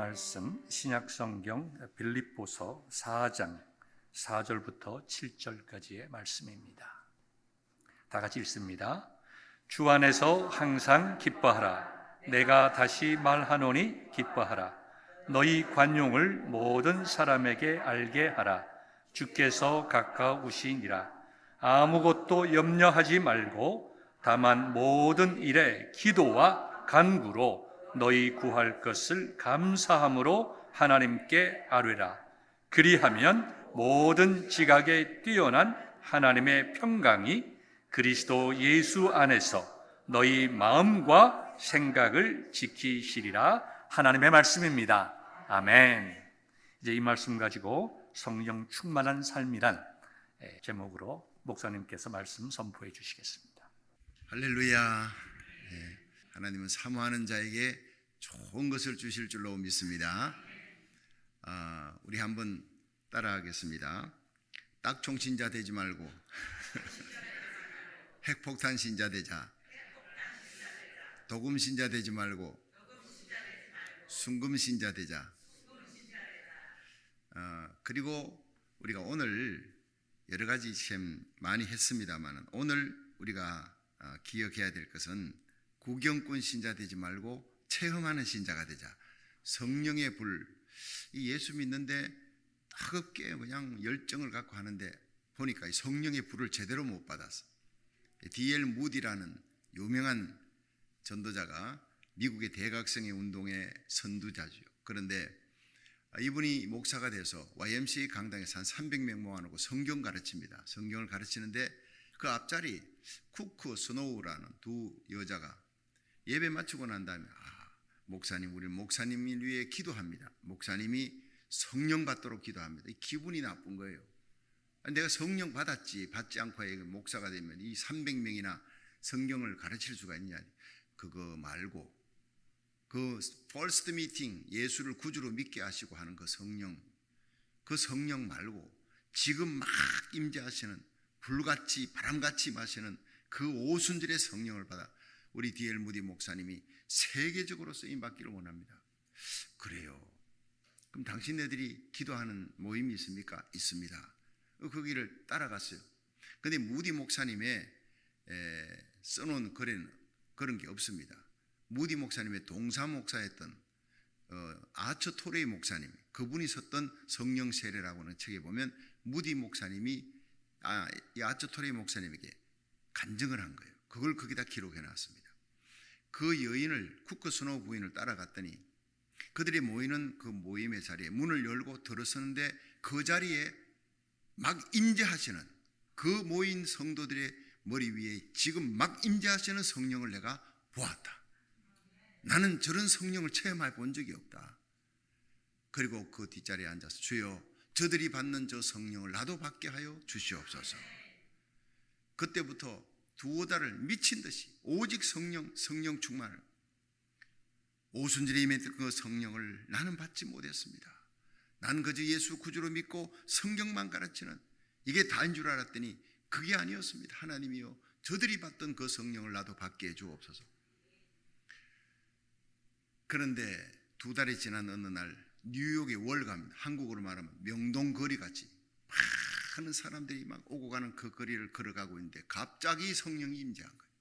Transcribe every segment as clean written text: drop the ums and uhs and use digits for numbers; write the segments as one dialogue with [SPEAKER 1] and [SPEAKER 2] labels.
[SPEAKER 1] 말씀 신약성경 빌립보서 4장 4절부터 7절까지의 말씀입니다. 다 같이 읽습니다. 주 안에서 항상 기뻐하라. 내가 다시 말하노니 기뻐하라. 너희 관용을 모든 사람에게 알게 하라. 주께서 가까우시니라. 아무것도 염려하지 말고 다만 모든 일에 기도와 간구로 너희 구할 것을 감사함으로 하나님께 아뢰라. 그리하면 모든 지각에 뛰어난 하나님의 평강이 그리스도 예수 안에서 너희 마음과 생각을 지키시리라. 하나님의 말씀입니다. 아멘. 이제 이 말씀 가지고 성령 충만한 삶이란 제목으로 목사님께서 말씀 선포해 주시겠습니다.
[SPEAKER 2] 할렐루야. 하나님은 사모하는 자에게 좋은 것을 주실 줄로 믿습니다. 우리 한번 따라하겠습니다. 딱총 신자 되지 말고 핵폭탄 신자 되자. 도금 신자 되지 말고 순금 신자 되자. 그리고 우리가 오늘 여러 가지 참 많이 했습니다만 오늘 우리가 기억해야 될 것은 구경꾼 신자 되지 말고 체험하는 신자가 되자. 성령의 불, 이 예수 믿는데 뜨겁게 그냥 열정을 갖고 하는데 보니까 성령의 불을 제대로 못 받았어. D.L. 무디라는 유명한 전도자가 미국의 대각성의 운동의 선두자죠. 그런데 이분이 목사가 돼서 YMCA 강당에서 한 300명 모아놓고 성경 가르칩니다. 성경을 가르치는데 그 앞자리 쿠크 스노우라는 두 여자가 예배 마치고 난 다음에 목사님, 우리 목사님을 위해 기도합니다. 목사님이 성령 받도록 기도합니다. 기분이 나쁜 거예요. 내가 성령 받았지, 받지 않고 목사가 되면 이 300명이나 성경을 가르칠 수가 있냐. 그거 말고 그 first meeting, 예수를 구주로 믿게 하시고 하는 그 성령 말고 지금 막 임재하시는 불같이 바람같이 마시는 그 오순절의 성령을 받아 우리 D.L. 무디 목사님이 세계적으로 쓰임받기를 원합니다. 그래요. 그럼 당신네들이 기도하는 모임이 있습니까? 있습니다. 거기를 따라갔어요. 그런데 무디 목사님의 써놓은 그런 게 없습니다. 무디 목사님의 동사 목사였던 아처 토레이 목사님, 그분이 썼던 성령 세례라고 하는 책에 보면 무디 목사님이 이 아처 토레이 목사님에게 간증을 한 거예요. 그걸 거기다 기록해 놨습니다. 그 여인을 쿠크 스노우 부인을 따라갔더니 그들이 모이는 그 모임의 자리에 문을 열고 들어서는데 그 자리에 막 임재하시는 그 모인 성도들의 머리 위에 지금 막 임재하시는 성령을 내가 보았다. 나는 저런 성령을 체험해 본 적이 없다. 그리고 그 뒷자리에 앉아서 주여, 저들이 받는 저 성령을 나도 받게 하여 주시옵소서. 그때부터 두어 달을 미친 듯이 오직 성령 충만을, 오순절에 임했던 그 성령을 나는 받지 못했습니다. 나는 그저 예수 구주로 믿고 성경만 가르치는 이게 다인 줄 알았더니 그게 아니었습니다. 하나님이여, 저들이 받던 그 성령을 나도 받게 해주옵소서. 그런데 두 달이 지난 어느 날 뉴욕의 월감, 한국으로 말하면 명동거리 같이 많은 사람들이 막 오고 가는 그 거리를 걸어가고 있는데 갑자기 성령이 임재한 거예요.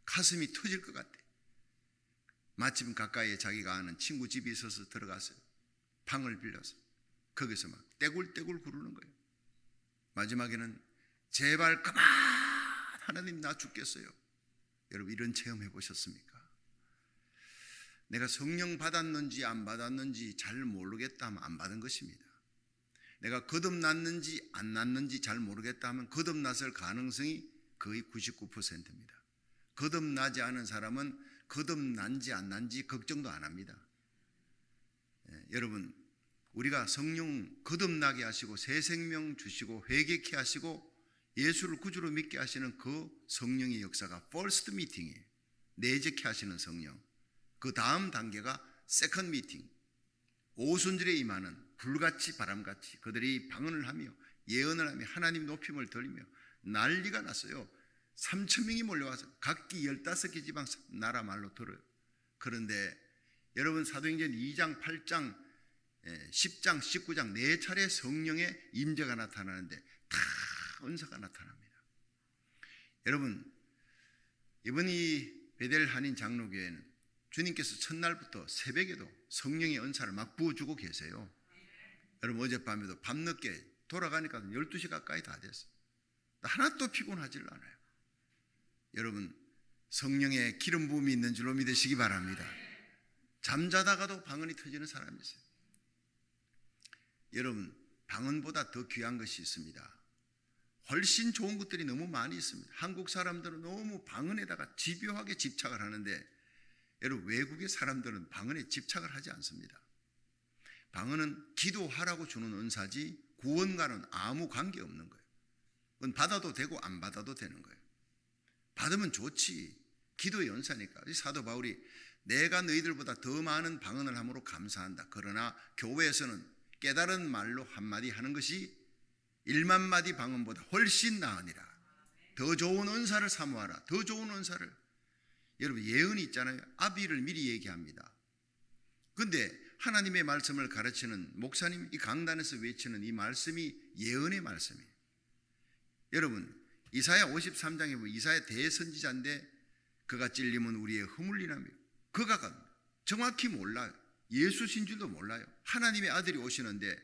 [SPEAKER 2] 가슴이 터질 것 같아. 마침 가까이에 자기가 아는 친구 집이 있어서 들어갔어요. 방을 빌려서 거기서 막 떼굴떼굴 구르는 거예요. 마지막에는 제발 그만, 하나님 나 죽겠어요. 여러분 이런 체험 해보셨습니까? 내가 성령 받았는지 안 받았는지 잘 모르겠다 하면 안 받은 것입니다. 내가 거듭났는지 안 났는지 잘 모르겠다 하면 거듭났을 가능성이 거의 99%입니다. 거듭나지 않은 사람은 거듭난지 안 난지 걱정도 안 합니다. 여러분, 우리가 성령 거듭나게 하시고 새 생명 주시고 회개케 하시고 예수를 구주로 믿게 하시는 그 성령의 역사가 first meeting이에요. 내재케 하시는 성령. 그 다음 단계가 second meeting. 오순절에 임하는 불같이 바람같이 그들이 방언을 하며 예언을 하며 하나님 높임을 돌리며 난리가 났어요. 3,000명이 몰려와서 각기 15개 지방 나라 말로 들어요. 그런데 여러분 사도행전 2장, 8장, 10장, 19장 네 차례 성령의 임재가 나타나는데 다 은사가 나타납니다. 여러분 이번 이 베델 한인 장로교회는 주님께서 첫날부터 새벽에도 성령의 은사를 막 부어주고 계세요. 여러분 어젯밤에도 밤늦게 돌아가니까 12시 가까이 다 됐어요. 하나도 피곤하질 않아요. 여러분 성령의 기름 부음이 있는 줄로 믿으시기 바랍니다. 잠자다가도 방언이 터지는 사람이 있어요. 여러분 방언보다 더 귀한 것이 있습니다. 훨씬 좋은 것들이 너무 많이 있습니다. 한국 사람들은 너무 방언에다가 집요하게 집착을 하는데 여러분 외국의 사람들은 방언에 집착을 하지 않습니다. 방언은 기도하라고 주는 은사지 구원과는 아무 관계없는 거예요. 그건 받아도 되고 안 받아도 되는 거예요. 받으면 좋지. 기도의 은사니까. 사도 바울이 내가 너희들보다 더 많은 방언을 함으로 감사한다. 그러나 교회에서는 깨달은 말로 한마디 하는 것이 1만 마디 방언보다 훨씬 나으니라. 더 좋은 은사를 사모하라. 더 좋은 은사를. 여러분 예언이 있잖아요. 아비를 미리 얘기합니다. 그런데 하나님의 말씀을 가르치는 목사님 이 강단에서 외치는 이 말씀이 예언의 말씀이에요. 여러분 이사야 53장에 보면 이사야 대선지자인데 그가 찔림은 우리의 허물이라며 그가 정확히 몰라요. 예수신 줄도 몰라요. 하나님의 아들이 오시는데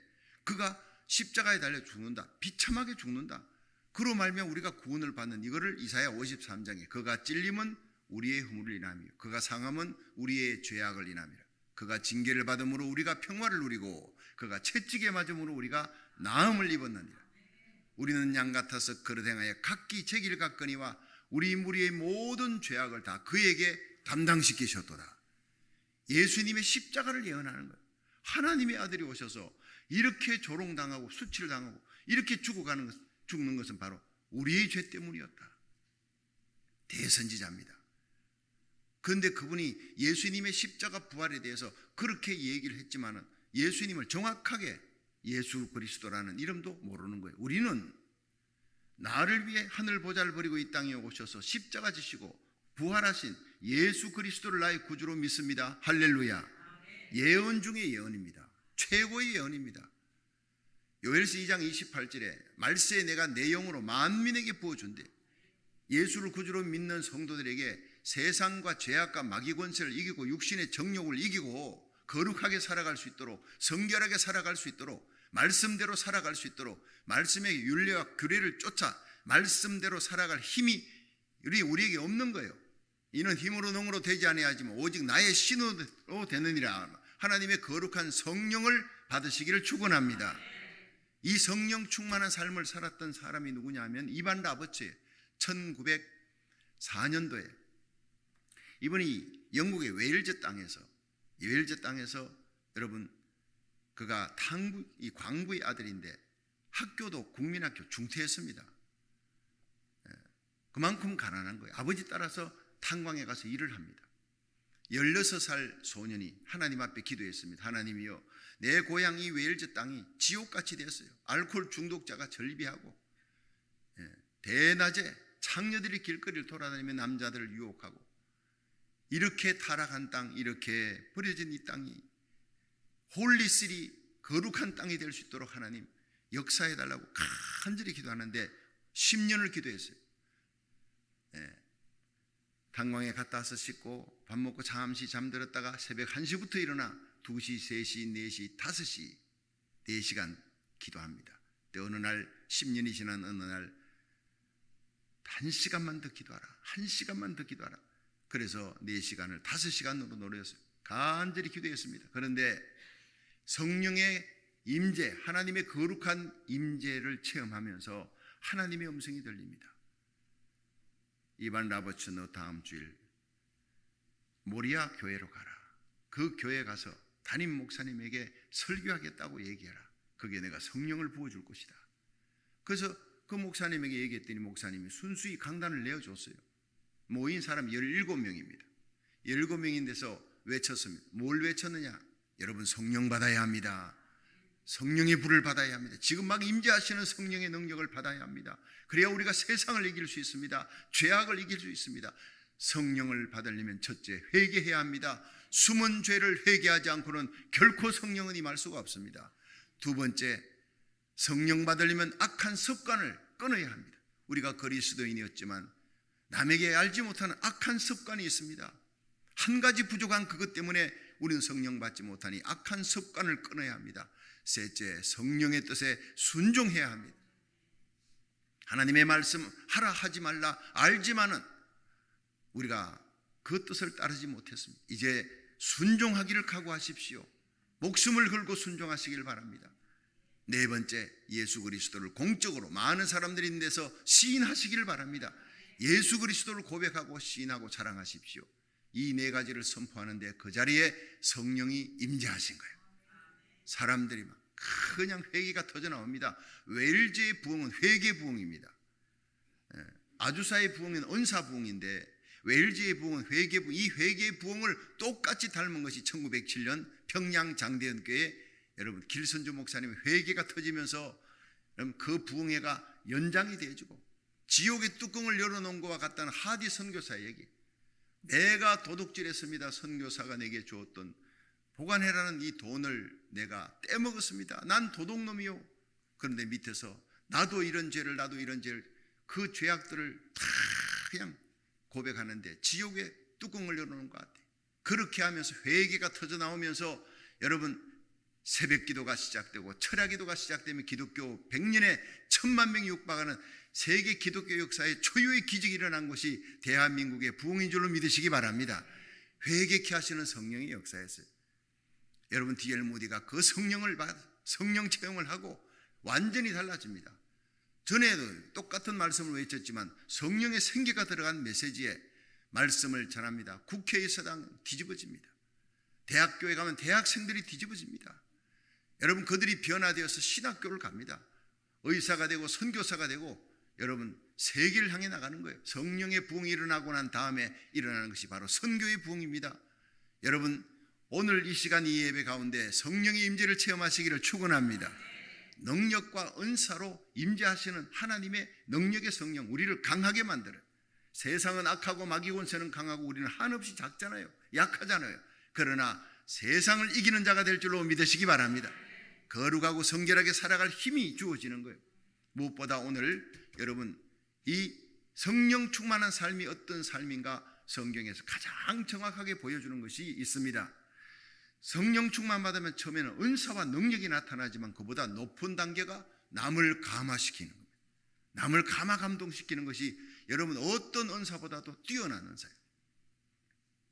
[SPEAKER 2] 그가 십자가에 달려 죽는다. 비참하게 죽는다. 그로 말미암아 우리가 구원을 받는 이거를 이사야 53장에 그가 찔림은 우리의 허물을 인하며 그가 상함은 우리의 죄악을 인하미라. 그가 징계를 받음으로 우리가 평화를 누리고 그가 채찍에 맞음으로 우리가 나음을 입었느니라. 우리는 양 같아서 그릇 행하여 각기 제 길 갔거니와 우리 무리의 모든 죄악을 다 그에게 담당시키셨도다. 예수님의 십자가를 예언하는 거예요. 하나님의 아들이 오셔서 이렇게 조롱당하고 수치를 당하고 이렇게 죽는 것은 바로 우리의 죄 때문이었다. 대선지자입니다. 그런데 그분이 예수님의 십자가 부활에 대해서 그렇게 얘기를 했지만은 예수님을 정확하게 예수 그리스도라는 이름도 모르는 거예요. 우리는 나를 위해 하늘 보좌를 버리고 이 땅에 오셔서 십자가 지시고 부활하신 예수 그리스도를 나의 구주로 믿습니다. 할렐루야. 예언 중에 예언입니다. 최고의 예언입니다. 요엘서 2장 28절에 말세에 내가 내 영으로 만민에게 부어준대. 예수를 구주로 믿는 성도들에게 세상과 죄악과 마귀 권세를 이기고 육신의 정욕을 이기고 거룩하게 살아갈 수 있도록 성결하게 살아갈 수 있도록 말씀대로 살아갈 수 있도록 말씀의 윤례와 규례를 쫓아 말씀대로 살아갈 힘이 우리에게 없는 거예요. 이는 힘으로 능으로 되지 아니하지만 오직 나의 신으로 되느니라. 하나님의 거룩한 성령을 받으시기를 축원합니다. 이 성령 충만한 삶을 살았던 사람이 누구냐 하면 이반 라버츠예요. 1904년도에 이분이 영국의 웨일즈 땅에서 여러분 그가 이 광부의 아들인데 학교도 국민학교 중퇴했습니다. 그만큼 가난한 거예요. 아버지 따라서 탄광에 가서 일을 합니다. 16살 소년이 하나님 앞에 기도했습니다. 하나님이여, 내 고향 이 웨일즈 땅이 지옥같이 됐어요. 알코올 중독자가 절비하고 대낮에 창녀들이 길거리를 돌아다니며 남자들을 유혹하고 이렇게 타락한 땅, 이렇게 버려진 이 땅이 홀리시리 거룩한 땅이 될 수 있도록 하나님 역사해달라고 간절히 기도하는데 10년을 기도했어요. 탄광에 갔다 와서 씻고 밥 먹고 잠시 잠들었다가 새벽 1시부터 일어나 2시, 3시, 4시, 5시 4시간 기도합니다. 어느 날 10년이 지난 어느 날 1시간만 더 기도하라. 1시간만 더 기도하라. 그래서 4시간을 5시간으로 노렸어요. 간절히 기도했습니다. 그런데 성령의 임재, 하나님의 거룩한 임재를 체험하면서 하나님의 음성이 들립니다. 이반 라버츠, 너 다음 주일 모리아 교회로 가라. 그 교회 가서 담임 목사님에게 설교하겠다고 얘기해라. 그게 내가 성령을 부어줄 것이다. 그래서 그 목사님에게 얘기했더니 목사님이 순수히 강단을 내어줬어요. 모인 사람 17명입니다. 17명인 데서 외쳤습니다. 뭘 외쳤느냐? 여러분 성령 받아야 합니다. 성령의 불을 받아야 합니다. 지금 막 임재하시는 성령의 능력을 받아야 합니다. 그래야 우리가 세상을 이길 수 있습니다. 죄악을 이길 수 있습니다. 성령을 받으려면 첫째 회개해야 합니다. 숨은 죄를 회개하지 않고는 결코 성령은 임할 수가 없습니다. 두 번째, 성령 받으려면 악한 습관을 끊어야 합니다. 우리가 그리스도인이었지만 남에게 알지 못하는 악한 습관이 있습니다. 한 가지 부족한 그것 때문에 우리는 성령 받지 못하니 악한 습관을 끊어야 합니다. 셋째, 성령의 뜻에 순종해야 합니다. 하나님의 말씀 하라 하지 말라 알지만은 우리가 그 뜻을 따르지 못했습니다. 이제 순종하기를 각오하십시오. 목숨을 걸고 순종하시길 바랍니다. 네 번째, 예수 그리스도를 공적으로 많은 사람들이 있는 데서 시인하시기를 바랍니다. 예수 그리스도를 고백하고 시인하고 자랑하십시오. 이 네 가지를 선포하는데 그 자리에 성령이 임재하신 거예요. 사람들이 막 그냥 회개가 터져 나옵니다. 웨일즈의 부흥은 회개 부흥입니다. 아주사의 부흥은 은사 부흥인데 웨일즈의 부흥은 회개 부흥. 이 회개 부흥을 똑같이 닮은 것이 1907년 평양 장대현 교회 여러분 길선주 목사님의 회개가 터지면서 그 부흥회가 연장이 되어지고 지옥의 뚜껑을 열어놓은 것과 같다는 하디 선교사의 얘기. 내가 도둑질했습니다. 선교사가 내게 주었던 보관해라는 이 돈을 내가 떼먹었습니다. 난 도둑놈이요. 그런데 밑에서 나도 이런 죄를 그 죄악들을 다 그냥 고백하는데 지옥의 뚜껑을 열어놓은 것 같아요. 그렇게 하면서 회개가 터져 나오면서 여러분 새벽 기도가 시작되고 철야 기도가 시작되면 기독교 100년에 1000만 명이 육박하는 세계 기독교 역사에 초유의 기적이 일어난 것이 대한민국의 부흥인 줄로 믿으시기 바랍니다. 회개케 하시는 성령의 역사였어요. 여러분 D.L. 무디가 그 성령을 받아 성령 체험을 하고 완전히 달라집니다. 전에도 똑같은 말씀을 외쳤지만 성령의 생기가 들어간 메시지에 말씀을 전합니다. 국회의사당 뒤집어집니다. 대학교에 가면 대학생들이 뒤집어집니다. 여러분 그들이 변화되어서 신학교를 갑니다. 의사가 되고 선교사가 되고 여러분 세계를 향해 나가는 거예요. 성령의 부흥이 일어나고 난 다음에 일어나는 것이 바로 선교의 부흥입니다. 여러분 오늘 이 시간 이 예배 가운데 성령의 임재를 체험하시기를 축원합니다. 능력과 은사로 임재하시는 하나님의 능력의 성령 우리를 강하게 만들어요. 세상은 악하고 마귀 권세는 강하고 우리는 한없이 작잖아요. 약하잖아요. 그러나 세상을 이기는 자가 될 줄로 믿으시기 바랍니다. 거룩하고 성결하게 살아갈 힘이 주어지는 거예요. 무엇보다 오늘 여러분 이 성령 충만한 삶이 어떤 삶인가 성경에서 가장 정확하게 보여주는 것이 있습니다. 성령 충만 받으면 처음에는 은사와 능력이 나타나지만 그보다 높은 단계가 남을 감화시키는 겁니다. 남을 감화 감동시키는 것이 여러분 어떤 은사보다도 뛰어난 은사예요.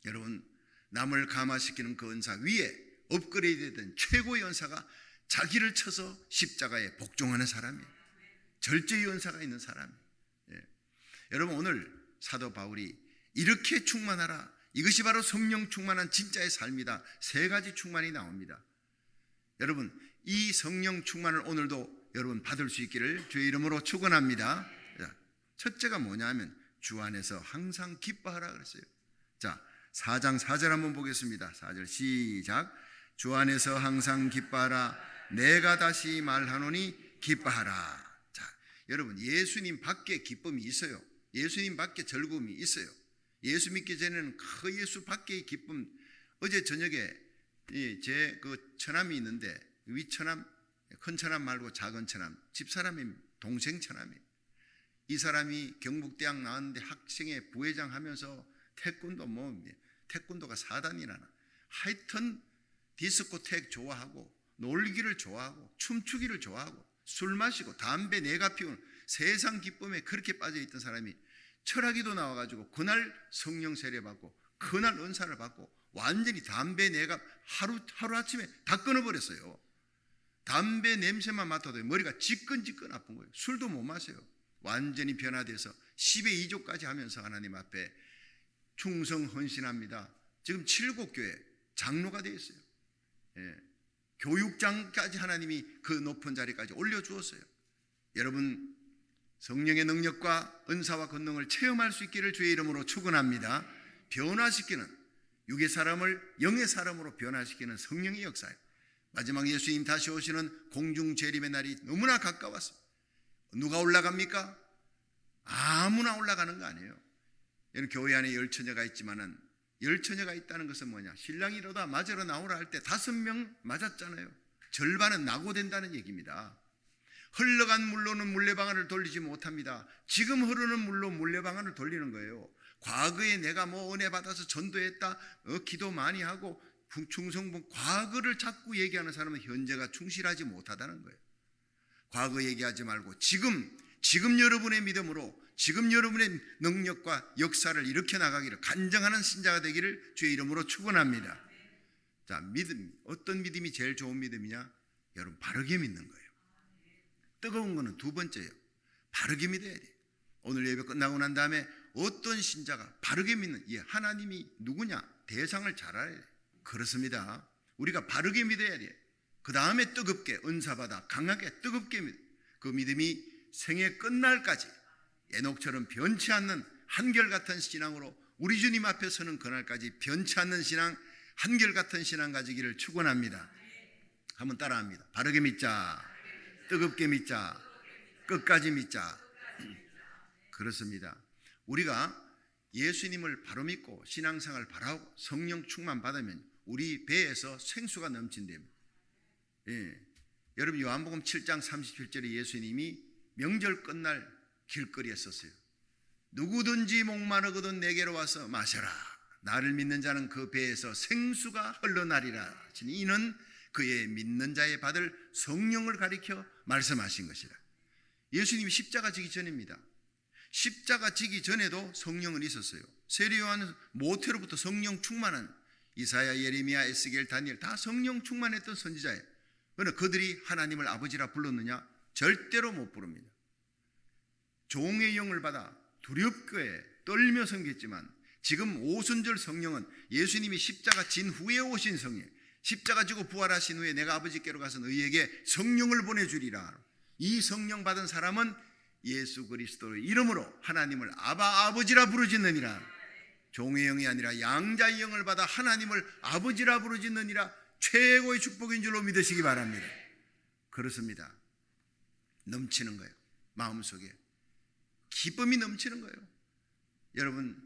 [SPEAKER 2] 여러분 남을 감화시키는 그 은사 위에 업그레이드된 최고의 은사가 자기를 쳐서 십자가에 복종하는 사람이에요. 절제의 은사가 있는 사람이에요. 여러분 오늘 사도 바울이 이렇게 충만하라. 이것이 바로 성령 충만한 진짜의 삶이다. 세 가지 충만이 나옵니다. 여러분 이 성령 충만을 오늘도 여러분 받을 수 있기를 주의 이름으로 축원합니다. 첫째가 뭐냐면 주 안에서 항상 기뻐하라 그랬어요. 자 4장 4절 한번 보겠습니다. 4절 시작. 주 안에서 항상 기뻐하라. 내가 다시 말하노니 기뻐하라. 자 여러분 예수님 밖에 기쁨이 있어요. 예수님 밖에 즐거움이 있어요. 예수 믿기 전에는 그 예수 밖의 기쁨. 어제 저녁에 제 그 처남이 있는데 위처남, 큰 처남 말고 작은 처남, 집사람이 동생 처남이에요. 이 사람이 경북대학 나왔는데 학생회 부회장 하면서 태권도가 4단이라나 하여튼 디스코텍 좋아하고 놀기를 좋아하고 춤추기를 좋아하고 술 마시고 담배 내가 피우는 세상 기쁨에 그렇게 빠져있던 사람이 철학기도 나와가지고 그날 성령 세례 받고 그날 은사를 받고 완전히 담배 내가 하루아침에 다 끊어버렸어요. 담배 냄새만 맡아도 머리가 지끈지끈 아픈 거예요. 술도 못 마셔요. 완전히 변화돼서 10의 2조까지 하면서 하나님 앞에 충성 헌신합니다. 지금 7곳교회 장로가 되어 있어요. 교육장까지 하나님이 그 높은 자리까지 올려주었어요. 여러분 성령의 능력과 은사와 권능을 체험할 수 있기를 주의 이름으로 축원합니다. 변화시키는 육의 사람을 영의 사람으로 변화시키는 성령의 역사예요. 마지막 예수님 다시 오시는 공중 재림의 날이 너무나 가까웠습니다. 누가 올라갑니까? 아무나 올라가는 거 아니에요. 여러분 교회 안에 열처녀가 있지만은 열처녀가 있다는 것은 뭐냐? 신랑이 이러다 맞으러 나오라 할 때 5명 맞았잖아요. 절반은 낙오된다는 얘기입니다. 흘러간 물로는 물레방아를 돌리지 못합니다. 지금 흐르는 물로 물레방아를 돌리는 거예요. 과거에 내가 뭐 은혜 받아서 전도했다, 기도 많이 하고 충성본, 과거를 자꾸 얘기하는 사람은 현재가 충실하지 못하다는 거예요. 과거 얘기하지 말고 지금 여러분의 믿음으로, 지금 여러분의 능력과 역사를 일으켜 나가기를, 간증하는 신자가 되기를 주의 이름으로 축원합니다. 자, 믿음, 어떤 믿음이 제일 좋은 믿음이냐? 여러분, 바르게 믿는 거예요. 뜨거운 거는 두 번째예요. 바르게 믿어야 돼. 오늘 예배 끝나고 난 다음에 어떤 신자가 바르게 믿는, 하나님이 누구냐? 대상을 잘 알아야 돼. 그렇습니다. 우리가 바르게 믿어야 돼. 그 다음에 뜨겁게, 은사받아 강하게 뜨겁게 믿어. 그 믿음이 생애 끝날까지 에녹처럼 변치 않는 한결같은 신앙으로 우리 주님 앞에 서는 그날까지 변치 않는 신앙, 한결같은 신앙 가지기를 축원합니다. 한번 따라합니다. 바르게 믿자, 뜨겁게 믿자, 끝까지 믿자. 그렇습니다. 우리가 예수님을 바로 믿고 신앙생활을 바라고 성령 충만 받으면 우리 배에서 생수가 넘친답니다. 여러분, 요한복음 7장 37절에 예수님이 명절 끝날 길거리에 섰어요. 누구든지 목마르거든 내게로 와서 마셔라. 나를 믿는 자는 그 배에서 생수가 흘러나리라. 이는 그의 믿는 자의 받을 성령을 가리켜 말씀하신 것이라. 예수님이 십자가 지기 전입니다. 십자가 지기 전에도 성령은 있었어요. 세례 요한은 모태로부터 성령 충만한, 이사야, 예레미야, 에스겔, 다니엘 다 성령 충만했던 선지자예요. 그러나 그들이 하나님을 아버지라 불렀느냐? 절대로 못 부릅니다. 종의 영을 받아 두렵게 떨며 섬겼지만 지금 오순절 성령은 예수님이 십자가 진 후에 오신 성령, 십자가 지고 부활하신 후에 내가 아버지께로 가서 너희에게 성령을 보내주리라. 이 성령 받은 사람은 예수 그리스도의 이름으로 하나님을 아버지라 부르짖느니라. 종의 영이 아니라 양자의 영을 받아 하나님을 아버지라 부르짖느니라. 최고의 축복인 줄로 믿으시기 바랍니다. 그렇습니다. 넘치는 거예요. 마음속에 기쁨이 넘치는 거예요. 여러분,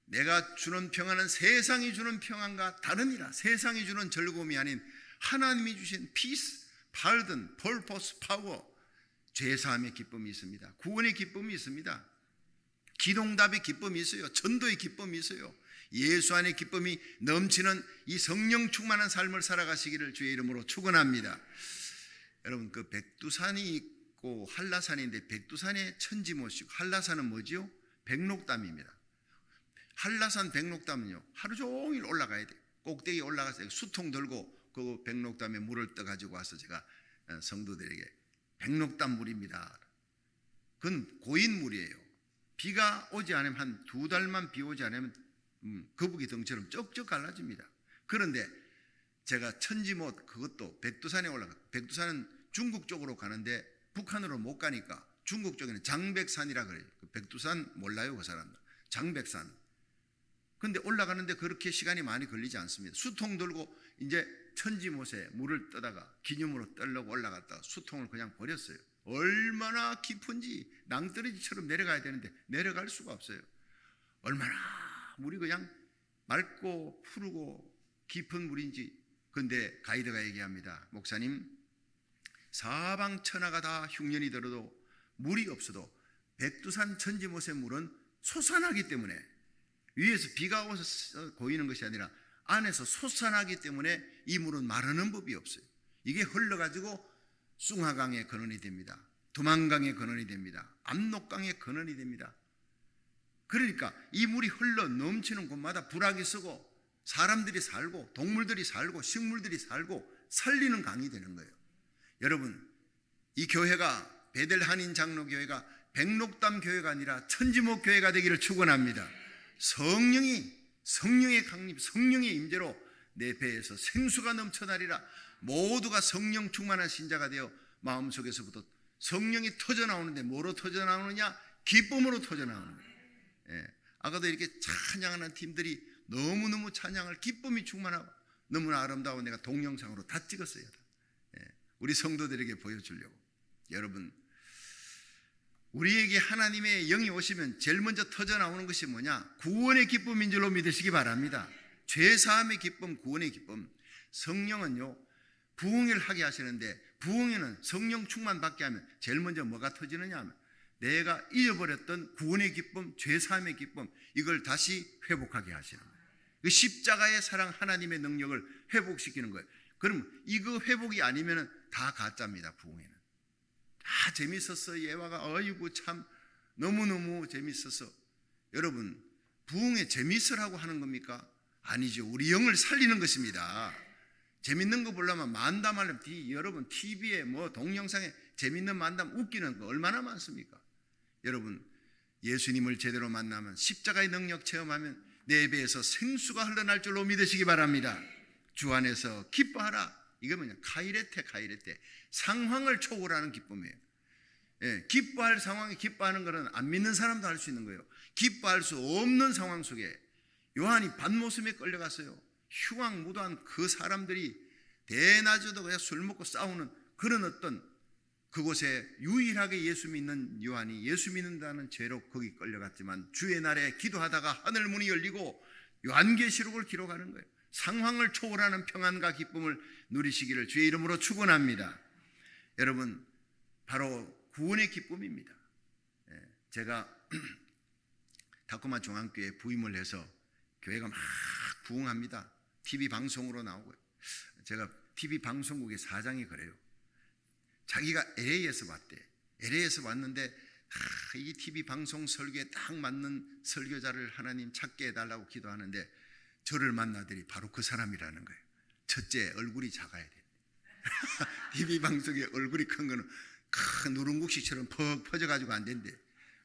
[SPEAKER 2] 내가 주는 평안은 세상이 주는 평안과 다르니라. 세상이 주는 즐거움이 아닌 하나님이 주신 peace, pardon, purpose, power, 죄사함의 기쁨이 있습니다. 구원의 기쁨이 있습니다. 기도응답의 기쁨이 있어요. 전도의 기쁨이 있어요. 예수 안의 기쁨이 넘치는 이 성령 충만한 삶을 살아가시기를 주의 이름으로 축원합니다. 여러분, 그 백두산이 있고 한라산인데 백두산의 천지 모시고 한라산은 뭐지요? 백록담입니다. 한라산 백록담은요, 하루 종일 올라가야 돼요. 꼭대기에 올라가서 수통 들고 그 백록담에 물을 떠가지고 와서 제가 성도들에게 백록담 물입니다. 그건 고인 물이에요. 비가 오지 않으면 한 2달만 비 오지 않으면 거북이 등처럼 쩍쩍 갈라집니다. 그런데 제가 천지못, 그것도 백두산에 올라가, 백두산은 중국 쪽으로 가는데 북한으로 못 가니까 중국 쪽에는 장백산이라 그래요. 백두산 몰라요, 그 사람들. 장백산. 근데 올라가는데 그렇게 시간이 많이 걸리지 않습니다. 수통 들고 이제 천지못에 물을 떠다가 기념으로 떨려고 올라갔다가 수통을 그냥 버렸어요. 얼마나 깊은지 낭떠러지처럼 내려가야 되는데 내려갈 수가 없어요. 얼마나 물이 그냥 맑고 푸르고 깊은 물인지. 근데 가이드가 얘기합니다. 목사님, 사방 천하가 다 흉년이 들어도 물이 없어도 백두산 천지못의 물은 솟아나기 때문에, 위에서 비가 와서 고이는 것이 아니라 안에서 솟아나기 때문에 이 물은 마르는 법이 없어요. 이게 흘러가지고 숭하강의 근원이 됩니다. 두만강의 근원이 됩니다. 압록강의 근원이 됩니다. 그러니까 이 물이 흘러 넘치는 곳마다 불악이 쓰고 사람들이 살고 동물들이 살고 식물들이 살고 살리는 강이 되는 거예요. 여러분, 이 교회가 베델 한인 장로교회가 백록담 교회가 아니라 천지목 교회가 되기를 축원합니다. 성령의 강림, 성령의 임재로 내 배에서 생수가 넘쳐나리라. 모두가 성령 충만한 신자가 되어 마음속에서부터 성령이 터져나오는데 뭐로 터져나오느냐? 기쁨으로 터져나오는 거예요. 아까도 이렇게 찬양하는 팀들이 너무너무 찬양을 기쁨이 충만하고 너무나 아름다운, 내가 동영상으로 다 찍었어요. 우리 성도들에게 보여주려고. 여러분, 우리에게 하나님의 영이 오시면 제일 먼저 터져 나오는 것이 뭐냐? 구원의 기쁨인 줄로 믿으시기 바랍니다. 죄사함의 기쁨, 구원의 기쁨. 성령은요, 부흥을 하게 하시는데, 부흥에는 성령 충만 받게 하면 제일 먼저 뭐가 터지느냐 하면 내가 잊어버렸던 구원의 기쁨, 죄사함의 기쁨, 이걸 다시 회복하게 하시는 거예요. 그 십자가의 사랑, 하나님의 능력을 회복시키는 거예요. 그럼 이거 회복이 아니면 다 가짜입니다. 부흥에는 다 재밌었어, 예화가 어이구 참 너무너무 재밌었어. 여러분, 부흥에 재밌으라고 하는 겁니까? 아니죠. 우리 영을 살리는 것입니다. 재밌는 거 보려면 만담하려면 여러분 TV에 뭐 동영상에 재밌는 만담, 웃기는 거 얼마나 많습니까? 여러분, 예수님을 제대로 만나면, 십자가의 능력 체험하면 내 배에서 생수가 흘러날 줄로 믿으시기 바랍니다. 주 안에서 기뻐하라. 이거 뭐냐? 카이레테, 카이레테. 상황을 초월하는 기쁨이에요. 예, 기뻐할 상황에 기뻐하는 것은 안 믿는 사람도 할 수 있는 거예요. 기뻐할 수 없는 상황 속에 요한이 반모섬에 끌려갔어요. 흉악무도한 그 사람들이 대낮에도 그냥 술 먹고 싸우는 그런 어떤 그곳에 유일하게 예수 믿는 요한이 예수 믿는다는 죄로 거기 끌려갔지만 주의 날에 기도하다가 하늘 문이 열리고 요한계시록을 기록하는 거예요. 상황을 초월하는 평안과 기쁨을 누리시기를 주의 이름으로 축원합니다. 여러분, 바로 구원의 기쁨입니다. 제가 다코마 중앙교회에 부임을 해서 교회가 막 부흥합니다. TV 방송으로 나오고요. 제가 TV 방송국의 사장이 그래요. 자기가 LA에서 왔대. LA에서 왔는데 이 TV 방송 설교에 딱 맞는 설교자를 하나님 찾게 해달라고 기도하는데 저를 만나더니 바로 그 사람이라는 거예요. 첫째, 얼굴이 작아야 돼. TV 방송에 얼굴이 큰 거는 큰 누룽국시처럼 퍽 퍼져가지고 안 된대.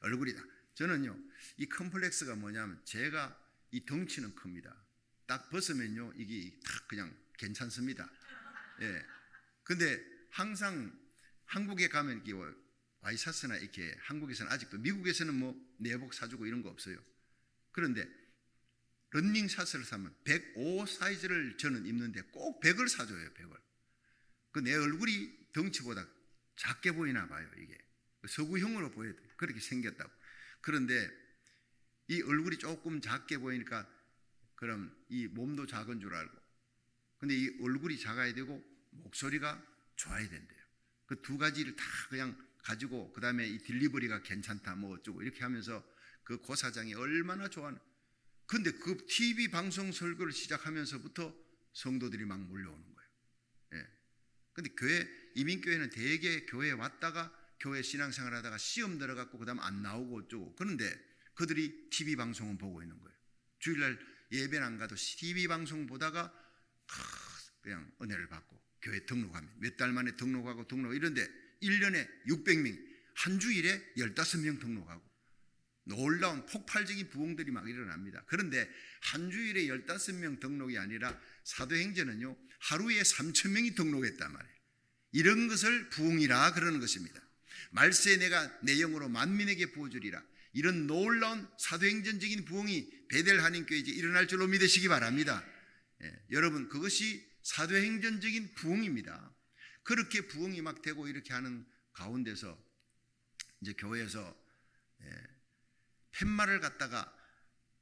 [SPEAKER 2] 얼굴이. 저는요, 이 컴플렉스가 뭐냐면 제가 이 덩치는 큽니다. 딱 벗으면요, 이게 딱 그냥 괜찮습니다. 예. 근데 항상 한국에 가면 이게 와이셔츠나 이렇게 한국에서는 아직도, 미국에서는 뭐 내복 사주고 이런 거 없어요. 그런데 런닝샷을 사면 105 사이즈를 저는 입는데 꼭 100을 사줘요. 100을. 그 내 얼굴이 덩치보다 작게 보이나 봐요. 이게 서구형으로 보여요. 그렇게 생겼다고. 그런데 이 얼굴이 조금 작게 보이니까 그럼 이 몸도 작은 줄 알고, 근데 이 얼굴이 작아야 되고 목소리가 좋아야 된대요. 그 두 가지를 다 그냥 가지고 그 다음에 이 딜리버리가 괜찮다 뭐 어쩌고 이렇게 하면서 그 고사장이 얼마나 좋아하는. 근데 그 TV 방송 설교를 시작하면서부터 성도들이 막 몰려오는 거예요. 예. 근데 교회, 이민교회는 대개 교회에 왔다가 교회 신앙생활 하다가 시험 들어갔고 그 다음 안 나오고 어쩌고. 그런데 그들이 TV 방송은 보고 있는 거예요. 주일날 예배는 안 가도 TV 방송 보다가 그냥 은혜를 받고 교회 등록하면 몇 달 만에 등록하고 이런데 1년에 600명, 한 주일에 15명 등록하고 놀라운 폭발적인 부흥들이 막 일어납니다. 그런데 한 주일에 15명 등록이 아니라 사도행전은요, 하루에 3,000명이 등록했단 말이에요. 이런 것을 부흥이라 그러는 것입니다. 말세에 내가 내 영으로 만민에게 부어주리라. 이런 놀라운 사도행전적인 부흥이 베델 한인교회에 일어날 줄로 믿으시기 바랍니다. 여러분, 그것이 사도행전적인 부흥입니다. 그렇게 부흥이 막 되고 이렇게 하는 가운데서 이제 교회에서 팻말을 갖다가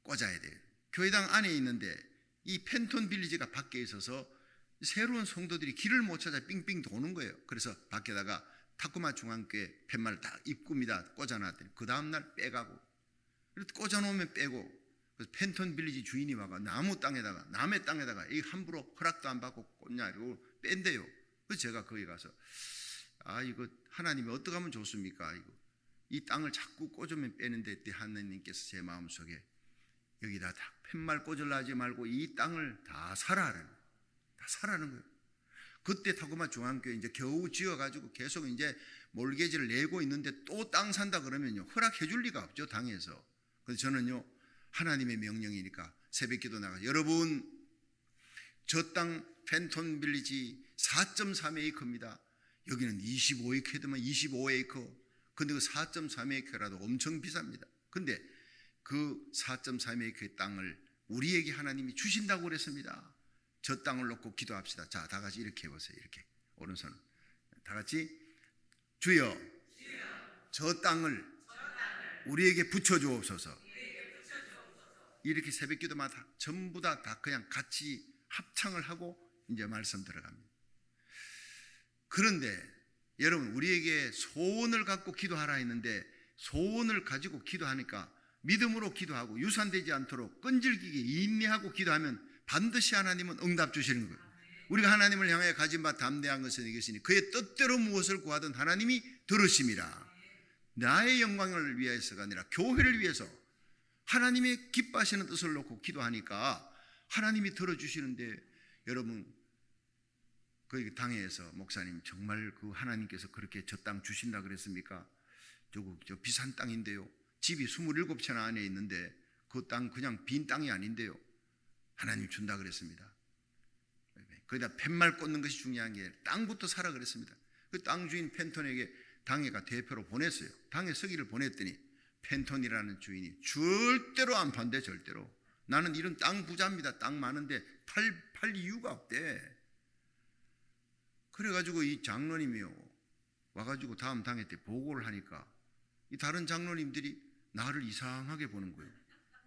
[SPEAKER 2] 꽂아야 돼요. 교회당 안에 있는데 이 펜톤 빌리지가 밖에 있어서 새로운 성도들이 길을 못 찾아 빙빙 도는 거예요. 그래서 밖에다가 타코마 중앙교회 팻말을 다 입구입니다 꽂아놨더니 그 다음날 빼가고, 꽂아놓으면 빼고, 그래서 펜톤 빌리지 주인이 와가 남의 땅에다가 이 함부로 허락도 안 받고 꽂냐 이러고 뺀대요. 그래서 제가 거기 가서 이거 하나님이 어떻게 하면 좋습니까? 이 땅을 자꾸 꽂으면 빼는데 하나님께서 제 마음속에 여기다 다 팻말 꽂으려 하지 말고 이 땅을 다 사라는 거예요. 그때 타코마 중앙교회 이제 겨우 지어가지고 계속 이제 몰개지를 내고 있는데 또 땅 산다 그러면요, 허락해 줄 리가 없죠, 당에서. 그래서 저는요, 하나님의 명령이니까 새벽기도 나가, 여러분 저 땅 펜톤 빌리지 4.3에이커입니다. 여기는 25에이커에도만 25에이커. 근데 그 4.3에이커라도 엄청 비쌉니다. 근데 그 4.3에이커의 땅을 우리에게 하나님이 주신다고 그랬습니다. 저 땅을 놓고 기도합시다. 자, 다 같이 이렇게 해보세요. 이렇게 오른손 다 같이, 주여 저 땅을 우리에게 붙여주옵소서. 이렇게 새벽기도마다 전부 다 그냥 같이 합창을 하고 이제 말씀 들어갑니다. 그런데 여러분, 우리에게 소원을 갖고 기도하라 했는데 소원을 가지고 기도하니까 믿음으로 기도하고 유산되지 않도록 끈질기게 인내하고 기도하면 반드시 하나님은 응답 주시는 거예요. 우리가 하나님을 향해 가진 바 담대한 것은 이것이니 그의 뜻대로 무엇을 구하든 하나님이 들으심이라. 나의 영광을 위해서가 아니라 교회를 위해서 하나님의 기뻐하시는 뜻을 놓고 기도하니까 하나님이 들어주시는데, 여러분, 그 당에서 목사님 정말 그 하나님께서 그렇게 저 땅 주신다 그랬습니까? 저 비싼 땅인데요, 집이 27채나 안에 있는데 그 땅 그냥 빈 땅이 아닌데요, 하나님 준다 그랬습니다. 거기다 팻말 꽂는 것이 중요한 게 땅부터 사라 그랬습니다. 그 땅 주인 펜톤에게 당회가 대표로 보냈어요. 당회 서기를 보냈더니 펜톤이라는 주인이 절대로 안 판대. 절대로. 나는 이런 땅 부자입니다. 땅 많은데 팔 이유가 없대. 그래가지고 이 장로님이요 와가지고 다음 당회 때 보고를 하니까 이 다른 장로님들이 나를 이상하게 보는 거예요.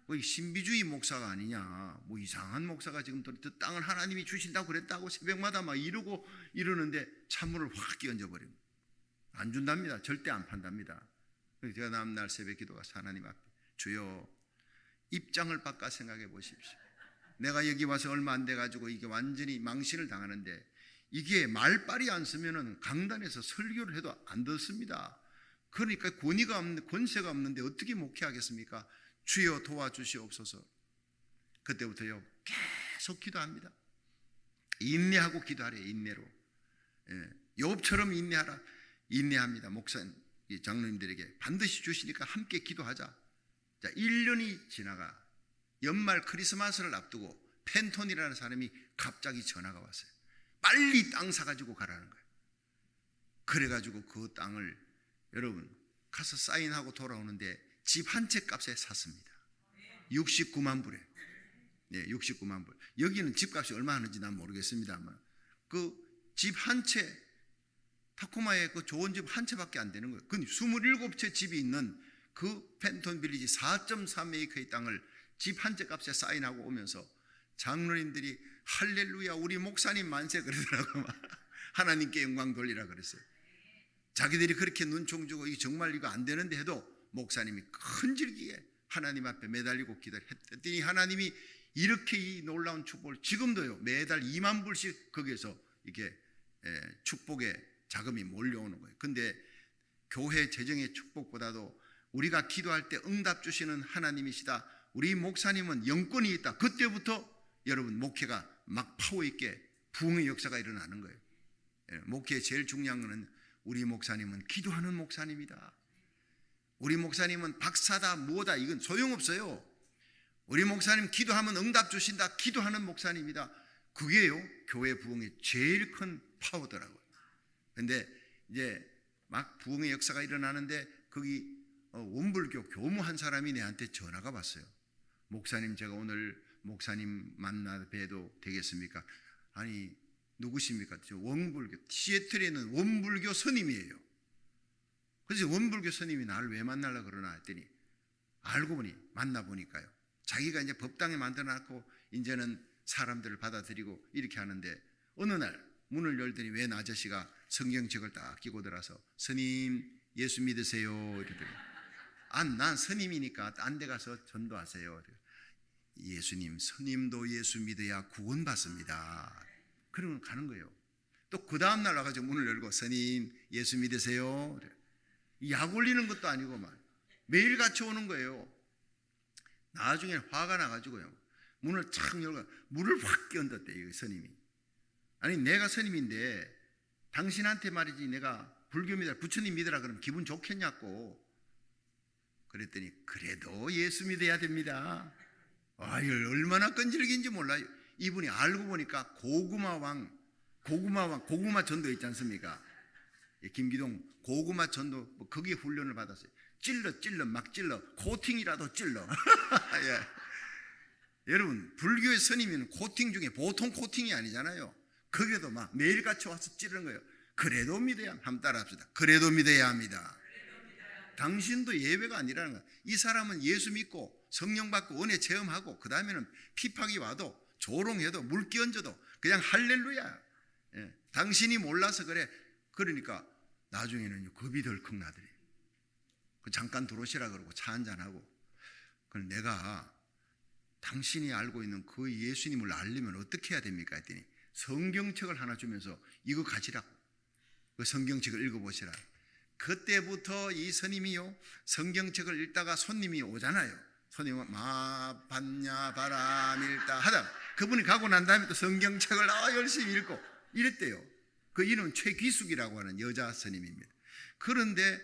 [SPEAKER 2] 뭐 신비주의 목사가 아니냐, 뭐 이상한 목사가 지금 또 땅을 하나님이 주신다고 그랬다고 새벽마다 막 이러는데 찬물을 확 끼얹어 버리고 안 준답니다. 절대 안 판답니다. 그래서 제가 다음날 새벽 기도가 하나님 앞에, 주여 입장을 바꿔 생각해 보십시오. 내가 여기 와서 얼마 안 돼가지고 이게 완전히 망신을 당하는데 이게 말빨이 안 쓰면은 강단에서 설교를 해도 안 듣습니다. 그러니까 권세가 없는데 어떻게 목회하겠습니까? 주여 도와주시옵소서. 그때부터요 계속 기도합니다. 인내하고 기도하래요. 인내로. 욥처럼 인내하라. 인내합니다. 목사님, 장로님들에게 반드시 주시니까 함께 기도하자. 자, 1년이 지나가 연말 크리스마스를 앞두고 펜톤이라는 사람이 갑자기 전화가 왔어요. 빨리 땅 사가지고 가라는 거예요. 그래가지고 그 땅을 여러분 가서 사인하고 돌아오는데 집 한 채 값에 샀습니다. 69만 불에. 네, 69만 불. 여기는 집값이 얼마 하는지 난 모르겠습니다만 그 집 한 채, 타코마에 그 좋은 집 한 채밖에 안 되는 거예요. 그 27채 집이 있는 그 펜톤 빌리지 4.3에이커의 땅을 집 한 채 값에 사인하고 오면서 장로님들이 할렐루야 우리 목사님 만세 그러더라고. 하나님께 영광 돌리라 그랬어요. 자기들이 그렇게 눈총 주고 이게 정말 이거 안 되는데 해도 목사님이 큰질기게 하나님 앞에 매달리고 기도했더니 하나님이 이렇게 이 놀라운 축복을 지금도요 매달 2만 불씩 거기에서 이게 축복의 자금이 몰려오는 거예요. 근데 교회 재정의 축복보다도 우리가 기도할 때 응답 주시는 하나님이시다. 우리 목사님은 영권이 있다. 그때부터 여러분 목회가 막 파워 있게 부흥의 역사가 일어나는 거예요. 목회의 제일 중요한 것은 우리 목사님은 기도하는 목사님이다. 우리 목사님은 박사다 뭐다 이건 소용없어요. 우리 목사님 기도하면 응답 주신다. 기도하는 목사님이다. 그게요 교회 부흥의 제일 큰 파워더라고요. 근데 이제 막 부흥의 역사가 일어나는데 거기 원불교 교무 한 사람이 내한테 전화가 왔어요. 목사님 제가 오늘 목사님 만나 뵈도 되겠습니까? 아니 누구십니까? 저 원불교 시애틀에 있는 원불교 스님이에요. 그래서 원불교 스님이 나를 왜 만나려고 그러나 했더니 알고 보니 만나보니까요 자기가 이제 법당에 만들어놨고 이제는 사람들을 받아들이고 이렇게 하는데 어느 날 문을 열더니 웬 아저씨가 성경책을 딱 끼고 들어서 스님 예수 믿으세요 이러더니 난 스님이니까 딴 데 가서 전도하세요. 예수님 스님도 예수 믿어야 구원받습니다. 그러면 가는 거예요. 또 그 다음날 와가지고 문을 열고 스님 예수 믿으세요. 약 올리는 것도 아니고 막 매일 같이 오는 거예요. 나중에 화가 나가지고요 문을 착 열고 물을 확 끼얹었대 이 스님이. 아니 내가 스님인데 당신한테 말이지 내가 불교 믿어라 부처님 믿어라 그러면 기분 좋겠냐고. 그랬더니 그래도 예수 믿어야 됩니다. 얼마나 끈질긴지 몰라요. 이분이 알고 보니까 고구마 전도 있지 않습니까? 김기동 고구마 전도 거기에 훈련을 받았어요. 찔러 막 찔러 코팅이라도 찔러. 예. 여러분 불교의 스님은 코팅 중에 보통 코팅이 아니잖아요. 거기에도 막 매일같이 와서 찌르는 거예요. 그래도 믿어야 한번 따라합시다. 그래도 믿어야 합니다. 당신도 예외가 아니라는 거야. 이 사람은 예수 믿고 성령 받고 은혜 체험하고 그 다음에는 피팍이 와도 조롱해도 물 끼얹어도 그냥 할렐루야. 예, 당신이 몰라서 그래. 그러니까 나중에는 겁이 덜컥 나더래. 잠깐 들어오시라 그러고 차 한잔하고. 그럼 내가 당신이 알고 있는 그 예수님을 알려면 어떻게 해야 됩니까? 했더니 성경책을 하나 주면서 이거 가지라고. 그 성경책을 읽어보시라. 그때부터 이 스님이요 성경책을 읽다가 손님이 오잖아요. 손님은 마 봤냐 바람 일다 하다 그분이 가고 난 다음에 또 성경책을 열심히 읽고 이랬대요. 그 이름은 최귀숙이라고 하는 여자 스님입니다. 그런데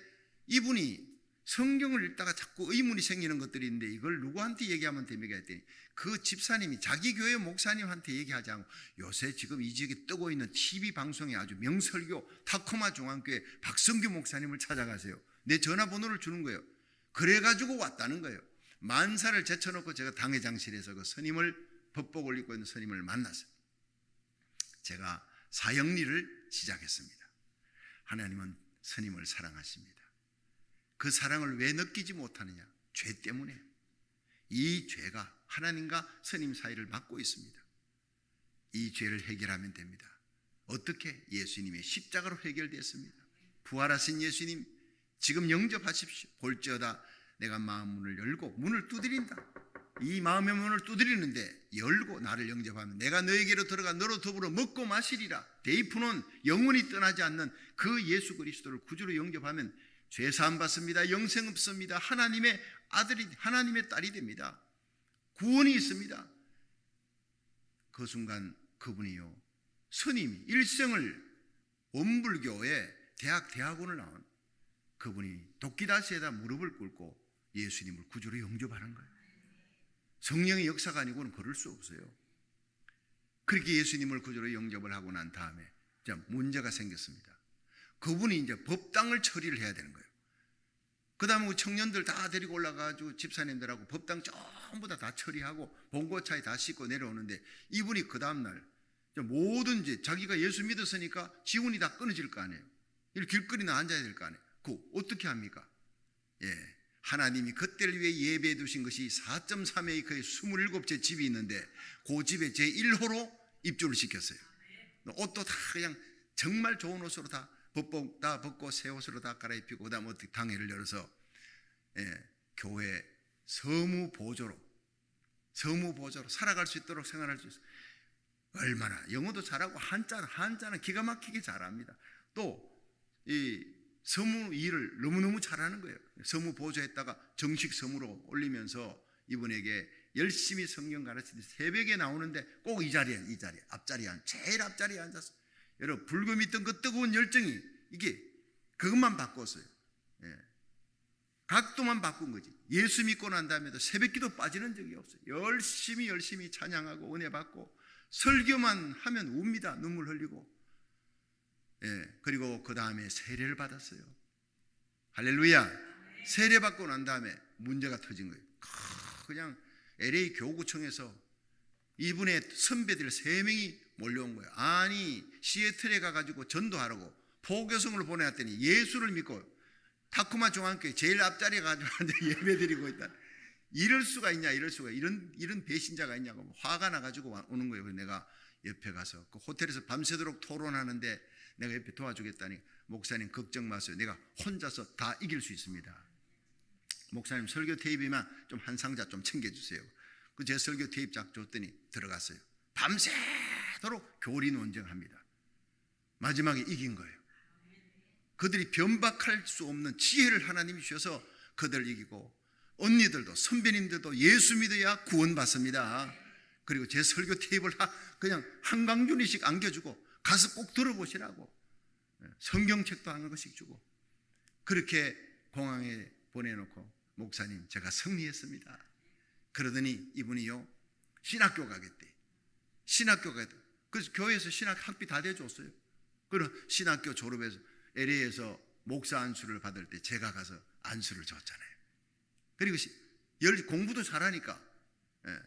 [SPEAKER 2] 이분이 성경을 읽다가 자꾸 의문이 생기는 것들이 있는데 이걸 누구한테 얘기하면 됩니까 했더니 그 집사님이 자기 교회 목사님한테 얘기하지 않고 요새 지금 이 지역에 뜨고 있는 TV 방송에 아주 명설교 타코마 중앙교회 박성규 목사님을 찾아가세요. 내 전화번호를 주는 거예요. 그래가지고 왔다는 거예요. 만사를 제쳐놓고 제가 당회장실에서 그 스님을 법복을 입고 있는 스님을 만났어요. 제가 사형리를 시작했습니다. 하나님은 스님을 사랑하십니다. 그 사랑을 왜 느끼지 못하느냐? 죄 때문에. 이 죄가 하나님과 스님 사이를 막고 있습니다. 이 죄를 해결하면 됩니다. 어떻게? 예수님의 십자가로 해결됐습니다. 부활하신 예수님 지금 영접하십시오. 볼지어다 내가 마음 문을 열고 문을 두드린다. 이 마음의 문을 두드리는데 열고 나를 영접하면 내가 너에게로 들어가 너로 더불어 먹고 마시리라. 데이프는 영원히 떠나지 않는 그 예수 그리스도를 구주로 영접하면 죄사함 받습니다. 영생 없습니다. 하나님의 아들이 하나님의 딸이 됩니다. 구원이 있습니다. 그 순간 그분이요 스님이 일생을 원불교의 대학원을 나온 그분이 도끼다시에다 무릎을 꿇고 예수님을 구주로 영접하는 거예요. 성령의 역사가 아니고는 그럴 수 없어요. 그렇게 예수님을 구주로 영접을 하고 난 다음에 문제가 생겼습니다. 그분이 이제 법당을 처리를 해야 되는 거예요. 그 다음에 청년들 다 데리고 올라가가지고 집사님들하고 법당 전부 다 처리하고 봉고차에 다 싣고 내려오는데 이분이 그 다음날 뭐든지 자기가 예수 믿었으니까 지원이 다 끊어질 거 아니에요. 이렇게 길거리나 앉아야 될 거 아니에요. 그 어떻게 합니까? 예, 하나님이 그때를 위해 예배해 두신 것이 4.3에이커의 27채 집이 있는데 그 집에 제1호로 입주를 시켰어요. 옷도 다 그냥 정말 좋은 옷으로 다 법복 다 벗고 새 옷으로 다 갈아입히고 그다음 어떻게 당회를 열어서 교회 서무보조로 살아갈 수 있도록 생활할 수 있어요. 얼마나 영어도 잘하고 한자는 기가 막히게 잘합니다. 또 이 서무 일을 너무너무 잘하는 거예요. 서무 보조했다가 정식 서무로 올리면서 이분에게 열심히 성경 가르치는데 새벽에 나오는데 꼭 이 자리에 제일 앞자리에 앉았어요. 여러분 불교 믿던 그 뜨거운 열정이 이게 그것만 바꿨어요. 예. 각도만 바꾼 거지. 예수 믿고 난 다음에도 새벽기도 빠지는 적이 없어요. 열심히 찬양하고 은혜 받고 설교만 하면 웁니다. 눈물 흘리고. 예. 그리고 그 다음에 세례를 받았어요. 할렐루야. 세례 받고 난 다음에 문제가 터진 거예요. 그냥 LA 교구청에서 이분의 선배들 3명이 몰려온 거예요. 아니 시애틀에 가가지고 전도하라고 포교성을 보내왔더니 예수를 믿고 타쿠마 중앙교회 제일 앞자리에 가지고 예배드리고 있다. 이럴 수가 있냐? 이런 배신자가 있냐고 화가 나가지고 오는 거예요. 그래서 내가 옆에 가서 그 호텔에서 밤새도록 토론하는데 내가 옆에 도와주겠다니 목사님 걱정 마세요. 내가 혼자서 다 이길 수 있습니다. 목사님 설교 테이프만 좀 한 상자 좀 챙겨주세요. 그 제 설교 테이프 쫙 줬더니 들어갔어요. 밤새도록 교리 논쟁합니다. 마지막에 이긴 거예요. 그들이 변박할 수 없는 지혜를 하나님이 주셔서 그들을 이기고 언니들도 선배님들도 예수 믿어야 구원받습니다. 그리고 제 설교 테이프를 그냥 한 강준이씩 안겨주고 가서 꼭 들어보시라고 성경책도 한 권씩 주고 그렇게 공항에 보내놓고 목사님 제가 승리했습니다. 그러더니 이분이요 신학교 가겠대. 그래서 교회에서 신학 학비 다 대줬어요. 그리고 신학교 졸업해서 LA에서 목사 안수를 받을 때 제가 가서 안수를 줬잖아요. 그리고 공부도 잘하니까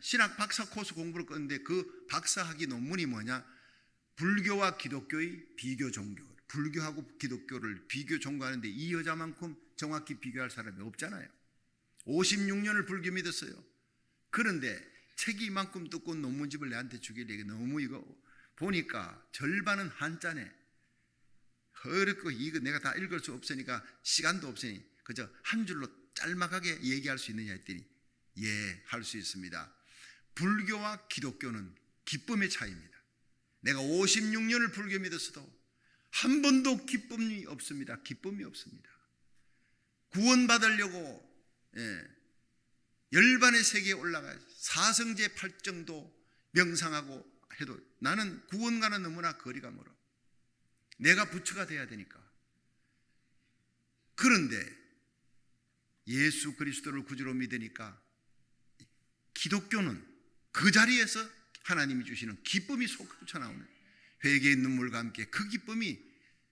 [SPEAKER 2] 신학 박사 코스 공부를 껐는데 그 박사학위 논문이 뭐냐? 불교와 기독교의 비교 종교. 불교하고 기독교를 비교 종교하는데 이 여자만큼 정확히 비교할 사람이 없잖아요. 56년을 불교 믿었어요. 그런데 책이 이만큼 두꺼운 논문집을 내한테 주길래 이거 너무 이거 보니까 절반은 한자네. 어렵고 이거 내가 다 읽을 수 없으니까 시간도 없으니 그저 한 줄로 짤막하게 얘기할 수 있느냐 했더니 예, 할 수 있습니다. 불교와 기독교는 기쁨의 차이입니다. 내가 56년을 불교 믿었어도 한 번도 기쁨이 없습니다. 기쁨이 없습니다. 구원받으려고 열반의 세계에 올라가서 사성제 8정도 명상하고 해도 나는 구원과는 너무나 거리가 멀어. 내가 부처가 돼야 되니까. 그런데 예수 그리스도를 구주로 믿으니까 기독교는 그 자리에서 하나님이 주시는 기쁨이 솟구쳐 나오는 회개의 눈물과 함께 그 기쁨이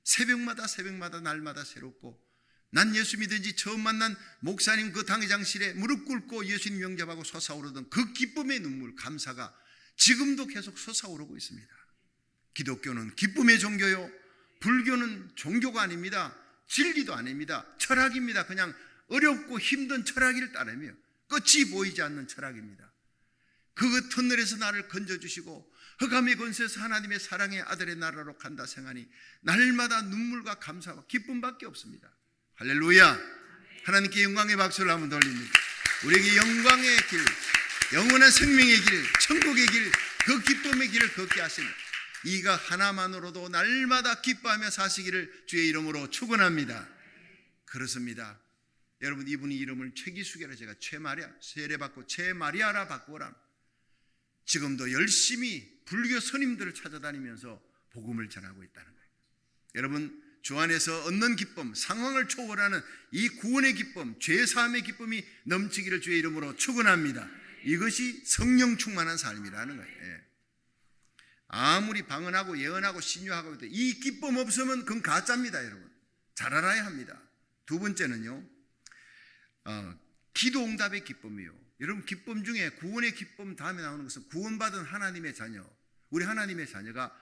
[SPEAKER 2] 새벽마다 날마다 새롭고, 난 예수 믿은 지 처음 만난 목사님 그 당회장실에 무릎 꿇고 예수님 영접하고 솟아오르던 그 기쁨의 눈물, 감사가 지금도 계속 솟아오르고 있습니다. 기독교는 기쁨의 종교요, 불교는 종교가 아닙니다. 진리도 아닙니다. 철학입니다. 그냥 어렵고 힘든 철학을 따르며 끝이 보이지 않는 철학입니다. 그 터널에서 나를 건져주시고 흑암의 권세에서 하나님의 사랑의 아들의 나라로 간다 생하니 날마다 눈물과 감사와 기쁨밖에 없습니다. 할렐루야. 하나님께 영광의 박수를 한번 돌립니다. 우리에게 영광의 길, 영원한 생명의 길, 천국의 길, 그 기쁨의 길을 걷게 하시는 이가 하나만으로도 날마다 기뻐하며 사시기를 주의 이름으로 축원합니다. 그렇습니다. 여러분, 이분이 이름을 최기숙이라 제가 최마리아, 세례받고 최마리아라 바꾸라. 지금도 열심히 불교 스님들을 찾아다니면서 복음을 전하고 있다는 거예요. 여러분, 주 안에서 얻는 기쁨, 상황을 초월하는 이 구원의 기쁨, 죄사함의 기쁨이 넘치기를 주의 이름으로 축원합니다. 이것이 성령 충만한 삶이라는 거예요. 아무리 방언하고 예언하고 신유하고 해도 이 기쁨 없으면 그건 가짜입니다. 여러분, 잘 알아야 합니다. 두 번째는요, 기도 응답의 기쁨이요. 여러분, 기쁨 중에 구원의 기쁨 다음에 나오는 것은 구원받은 하나님의 자녀, 우리 하나님의 자녀가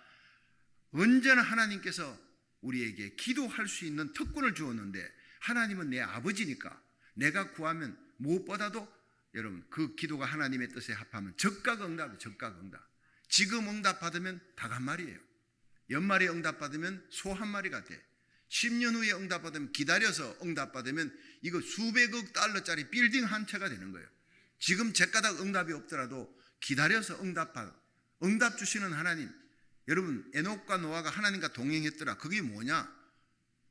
[SPEAKER 2] 언제나 하나님께서 우리에게 기도할 수 있는 특권을 주었는데, 하나님은 내 아버지니까 내가 구하면 무엇보다도 여러분 그 기도가 하나님의 뜻에 합하면 적각응답이에요. 적각응답. 지금 응답받으면 닭 한 마리예요. 연말에 응답받으면 소 한 마리가 돼. 10년 후에 응답받으면, 기다려서 응답받으면 이거 수백억 달러짜리 빌딩 한 채가 되는 거예요. 지금 제가닥 응답이 없더라도 기다려서 응답 주시는 하나님. 여러분, 에녹과 노아가 하나님과 동행했더라. 그게 뭐냐?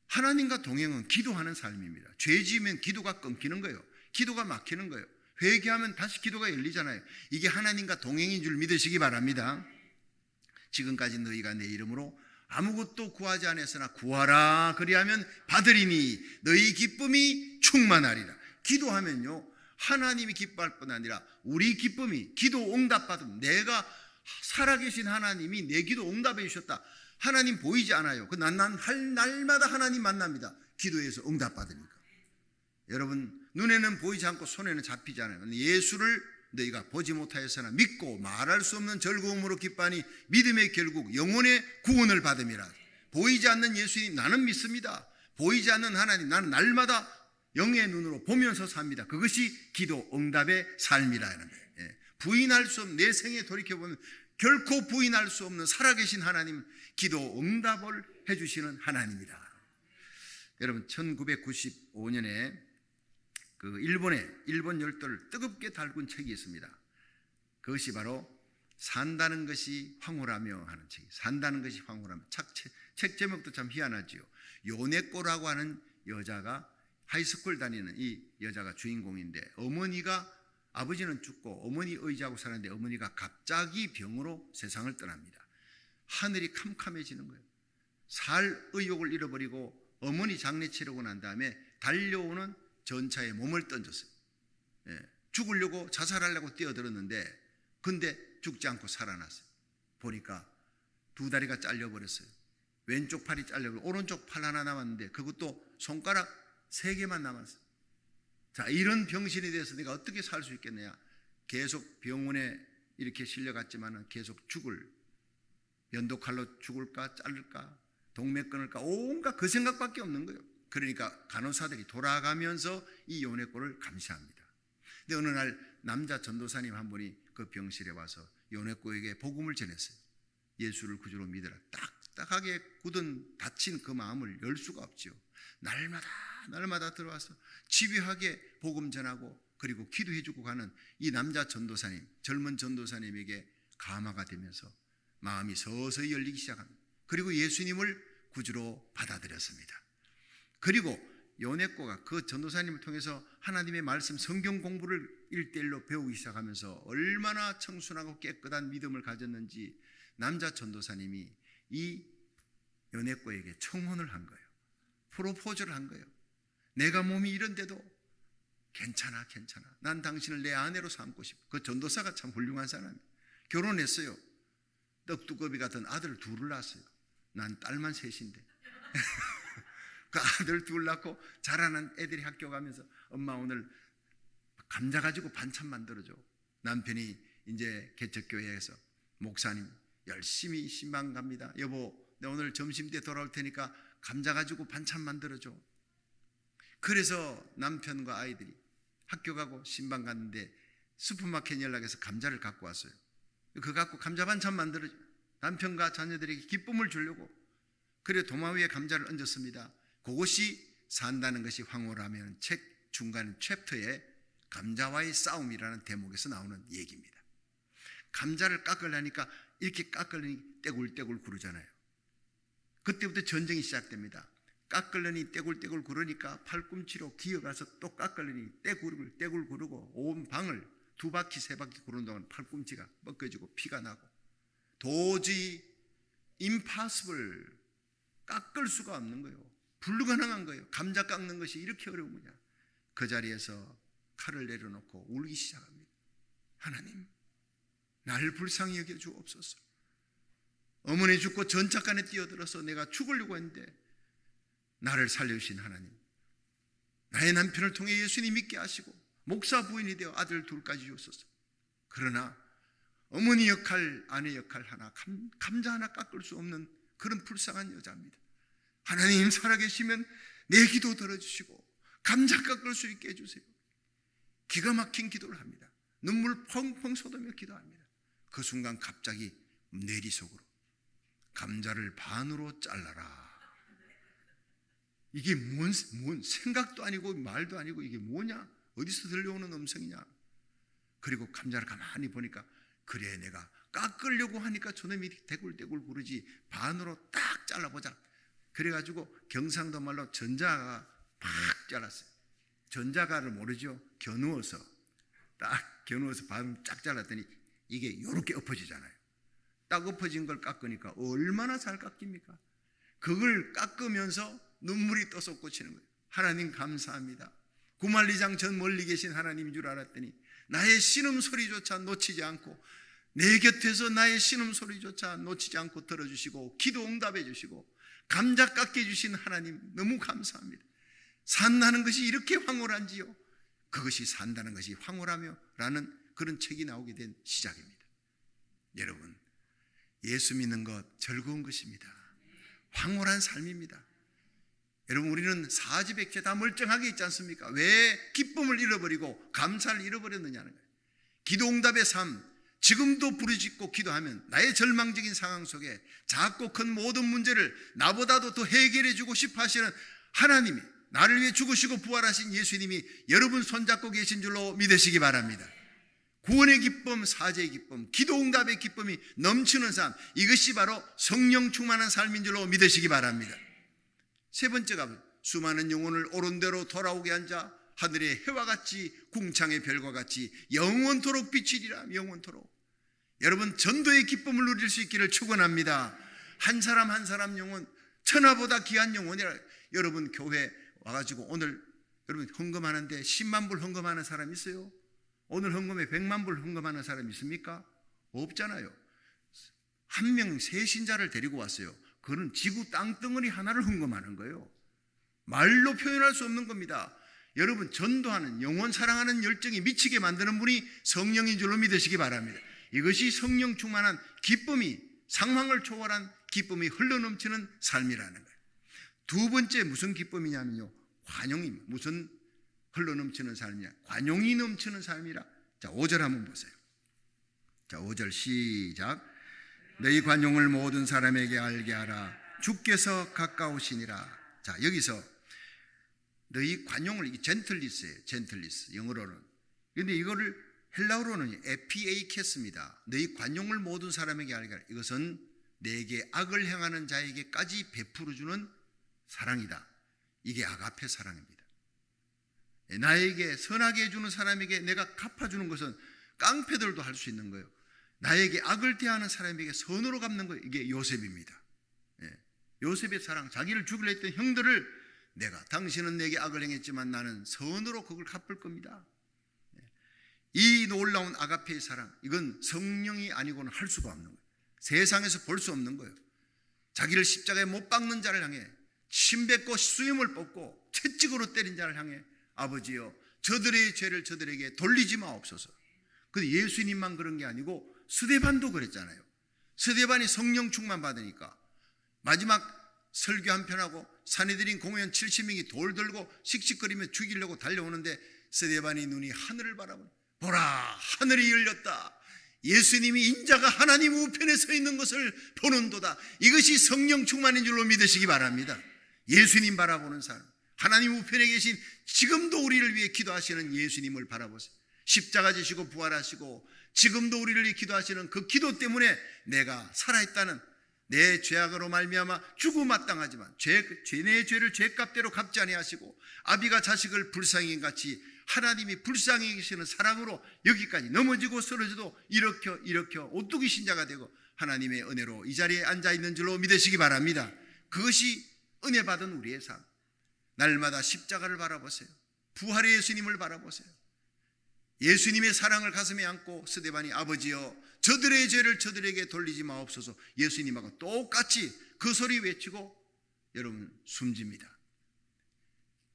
[SPEAKER 2] 하나님과 동행은 기도하는 삶입니다. 죄 지으면 기도가 끊기는 거예요. 기도가 막히는 거예요. 회개하면 다시 기도가 열리잖아요. 이게 하나님과 동행인 줄 믿으시기 바랍니다. 지금까지 너희가 내 이름으로 아무것도 구하지 않았으나 구하라 그리하면 받으리니 너희 기쁨이 충만하리라. 기도하면요, 하나님이 기뻐할 뿐 아니라 우리 기쁨이, 기도 응답받으면, 내가 살아계신 하나님이 내 기도 응답해 주셨다. 하나님 보이지 않아요. 난 날마다 하나님 만납니다. 기도해서 응답받으니까. 여러분, 눈에는 보이지 않고 손에는 잡히지 않아요. 예수를 너희가 보지 못하였으나 믿고 말할 수 없는 즐거움으로 기뻐하니 믿음의 결국 영혼의 구원을 받음이라. 보이지 않는 예수님 나는 믿습니다. 보이지 않는 하나님 나는 날마다 영의 눈으로 보면서 삽니다. 그것이 기도 응답의 삶이라는 거예요. 부인할 수 없는, 내 생에 돌이켜보면 결코 부인할 수 없는 살아계신 하나님, 기도 응답을 해주시는 하나님이다. 여러분, 1995년에 그 일본 열도를 뜨겁게 달군 책이 있습니다. 그것이 바로 산다는 것이 황홀하며 하는 책이. 산다는 것이 황홀하며. 책 제목도 참 희한하지요. 요네코라고 하는 여자가, 하이스쿨 다니는 이 여자가 주인공인데, 어머니가, 아버지는 죽고 어머니 의지하고 살았는데 어머니가 갑자기 병으로 세상을 떠납니다. 하늘이 캄캄해지는 거예요. 살 의욕을 잃어버리고 어머니 장례 치르고 난 다음에 달려오는 전차에 몸을 던졌어요. 죽으려고, 자살하려고 뛰어들었는데 근데 죽지 않고 살아났어요. 보니까 두 다리가 잘려버렸어요. 왼쪽 팔이 잘려버리고 오른쪽 팔 하나 남았는데 그것도 손가락 3개만 남았어요. 자, 이런 병신이 돼서 내가 어떻게 살 수 있겠느냐. 계속 병원에 이렇게 실려갔지만 계속 면도칼로 죽을까 자를까 동맥 끊을까 온갖 그 생각밖에 없는 거예요. 그러니까 간호사들이 돌아가면서 이 요네코를 감시합니다. 근데 어느 날 남자 전도사님 한 분이 그 병실에 와서 요네코에게 복음을 전했어요. 예수를 구주로 믿으라. 딱딱하게 굳은 닫힌 그 마음을 열 수가 없지요. 날마다 들어와서 집요하게 복음 전하고 그리고 기도해주고 가는 이 남자 전도사님, 젊은 전도사님에게 감화가 되면서 마음이 서서히 열리기 시작합니다. 그리고 예수님을 구주로 받아들였습니다. 그리고 요네코가 그 전도사님을 통해서 하나님의 말씀 성경 공부를 1:1로 배우기 시작하면서 얼마나 청순하고 깨끗한 믿음을 가졌는지 남자 전도사님이 이 요네코에게 청혼을 한 거예요. 프로포즈를 한 거예요. 내가 몸이 이런데도 괜찮아. 난 당신을 내 아내로 삼고 싶어. 그 전도사가 참 훌륭한 사람이에요. 결혼했어요. 떡두꺼비 같은 아들 둘을 낳았어요. 난 딸만 셋인데. 그 아들 둘 낳고 자라는 애들이 학교 가면서 엄마 오늘 감자 가지고 반찬 만들어줘. 남편이 이제 개척교회에서 목사님 열심히 신방 갑니다. 여보 내 오늘 점심 때 돌아올 테니까 감자 가지고 반찬 만들어줘. 그래서 남편과 아이들이 학교 가고 신방 갔는데 슈퍼마켓 연락해서 감자를 갖고 왔어요. 그거 갖고 감자 반찬 만들어줘. 남편과 자녀들에게 기쁨을 주려고. 그래 도마 위에 감자를 얹었습니다. 그것이 산다는 것이 황홀하면 책 중간 챕터에 감자와의 싸움이라는 대목에서 나오는 얘기입니다. 감자를 깎으려니까 이렇게 깎으려니 떼굴떼굴 구르잖아요. 그때부터 전쟁이 시작됩니다. 깎으려니 떼굴떼굴 구르니까 팔꿈치로 기어가서 또 깎으려니 떼굴 구르고 온 방을 2바퀴 3바퀴 구르는 동안 팔꿈치가 벗겨지고 피가 나고 도저히 impossible 깎을 수가 없는 거예요. 불가능한 거예요. 감자 깎는 것이 이렇게 어려운 거냐. 그 자리에서 칼을 내려놓고 울기 시작합니다. 하나님 나를 불쌍히 여겨 주옵소서. 어머니 죽고 전차간에 뛰어들어서 내가 죽으려고 했는데 나를 살려주신 하나님, 나의 남편을 통해 예수님 믿게 하시고 목사 부인이 되어 아들 둘까지 주옵소서. 그러나 어머니 역할, 아내 역할 하나, 감자 하나 깎을 수 없는 그런 불쌍한 여자입니다. 하나님 살아계시면 내 기도 들어주시고 감자 깎을 수 있게 해주세요. 기가 막힌 기도를 합니다. 눈물 펑펑 쏟으며 기도합니다. 그 순간 갑자기 뇌리 속으로 감자를 반으로 잘라라. 이게 뭔 생각도 아니고 말도 아니고 이게 뭐냐? 어디서 들려오는 음성이냐? 그리고 감자를 가만히 보니까 그래 내가 깎으려고 하니까 저놈이 대굴대굴 구르지 반으로 딱 잘라보자. 그래가지고 경상도 말로 전자가 팍 잘랐어요. 전자가를 모르죠? 겨누어서 딱 겨누어서 반을 쫙 잘랐더니 이게 이렇게 엎어지잖아요. 딱 엎어진 걸 깎으니까 얼마나 잘 깎입니까? 그걸 깎으면서 눈물이 또 솟구치는 거예요. 하나님 감사합니다. 구말리장 전 멀리 계신 하나님인 줄 알았더니 나의 신음소리조차 놓치지 않고 내 곁에서 나의 신음소리조차 놓치지 않고 들어주시고 기도 응답해 주시고 감자 깎게 주신 하나님 너무 감사합니다. 산다는 것이 이렇게 황홀한지요. 그것이 산다는 것이 황홀하며 라는 그런 책이 나오게 된 시작입니다. 여러분 예수 믿는 것 즐거운 것입니다. 황홀한 삶입니다. 여러분 우리는 사지백체 다 멀쩡하게 있지 않습니까? 왜 기쁨을 잃어버리고 감사를 잃어버렸느냐는 거예요. 기도응답의 삶, 지금도 부르짖고 기도하면 나의 절망적인 상황 속에 작고 큰 모든 문제를 나보다도 더 해결해 주고 싶어 하시는 하나님이, 나를 위해 죽으시고 부활하신 예수님이 여러분 손잡고 계신 줄로 믿으시기 바랍니다. 구원의 기쁨, 사죄의 기쁨, 기도응답의 기쁨이 넘치는 삶, 이것이 바로 성령 충만한 삶인 줄로 믿으시기 바랍니다. 세 번째가 수많은 영혼을 옳은 대로 돌아오게 앉아 하늘의 해와 같이 궁창의 별과 같이 영원토록 비치리라. 영원토록. 여러분 전도의 기쁨을 누릴 수 있기를 축원합니다. 한 사람 한 사람 영혼 천하보다 귀한 영혼이라. 여러분 교회 와가지고 오늘 여러분 헌금하는데 10만 불 헌금하는 사람 있어요? 오늘 헌금에 100만 불 헌금하는 사람 있습니까? 없잖아요. 한 명 세 신자를 데리고 왔어요. 그는 지구 땅덩어리 하나를 헌금하는 거예요. 말로 표현할 수 없는 겁니다. 여러분 전도하는 영혼 사랑하는 열정이 미치게 만드는 분이 성령인 줄로 믿으시기 바랍니다. 이것이 성령 충만한 기쁨이 상황을 초월한 기쁨이 흘러넘치는 삶이라는 거예요. 두 번째 무슨 기쁨이냐면요, 관용입니다. 무슨 흘러넘치는 삶이냐, 관용이 넘치는 삶이라. 자, 5절 한번 보세요. 자, 5절 시작. 너희 관용을 모든 사람에게 알게 하라. 주께서 가까우시니라. 자, 여기서 너희 관용을, 젠틀리스예요. 젠틀리스, 영어로는. 그런데 이거를 헬라어로는 에피에이케스입니다. 너희 관용을 모든 사람에게 알게 하라. 이것은 내게 악을 행하는 자에게까지 베풀어주는 사랑이다. 이게 아가페 사랑입니다. 나에게 선하게 해주는 사람에게 내가 갚아주는 것은 깡패들도 할 수 있는 거예요. 나에게 악을 대하는 사람에게 선으로 갚는 거예요. 이게 요셉입니다. 요셉의 사랑, 자기를 죽이려 했던 형들을 내가, 당신은 내게 악을 행했지만 나는 선으로 그걸 갚을 겁니다. 이 놀라운 아가페의 사랑, 이건 성령이 아니고는 할 수가 없는 거예요. 세상에서 볼 수 없는 거예요. 자기를 십자가에 못 박는 자를 향해 침 뱉고 수염을 뽑고 채찍으로 때린 자를 향해 아버지여 저들의 죄를 저들에게 돌리지 마옵소서. 근데 예수님만 그런 게 아니고 스데반도 그랬잖아요. 스데반이 성령 충만 받으니까 마지막 설교 한 편하고 산헤드린 공회원 70명이 돌 들고 씩씩거리며 죽이려고 달려오는데 스데반이 눈이 하늘을 바라보니 보라, 하늘이 열렸다. 예수님이 인자가 하나님 우편에 서 있는 것을 보는도다. 이것이 성령 충만인 줄로 믿으시기 바랍니다. 예수님 바라보는 사람, 하나님 우편에 계신 지금도 우리를 위해 기도하시는 예수님을 바라보세요. 십자가 지시고 부활하시고 지금도 우리를 위해 기도하시는 그 기도 때문에 내가 살아있다는, 내 죄악으로 말미암아 죽음 마땅하지만 내 죄를 죄값대로 갚지 아니하시고 아비가 자식을 불쌍히 같이 하나님이 불쌍히 계시는 사랑으로 여기까지 넘어지고 쓰러져도 일으켜 오뚜기 신자가 되고 하나님의 은혜로 이 자리에 앉아있는 줄로 믿으시기 바랍니다. 그것이 은혜 받은 우리의 삶. 날마다 십자가를 바라보세요. 부활의 예수님을 바라보세요. 예수님의 사랑을 가슴에 안고 스데반이 아버지여 저들의 죄를 저들에게 돌리지 마옵소서. 예수님하고 똑같이 그 소리 외치고 여러분 숨집니다.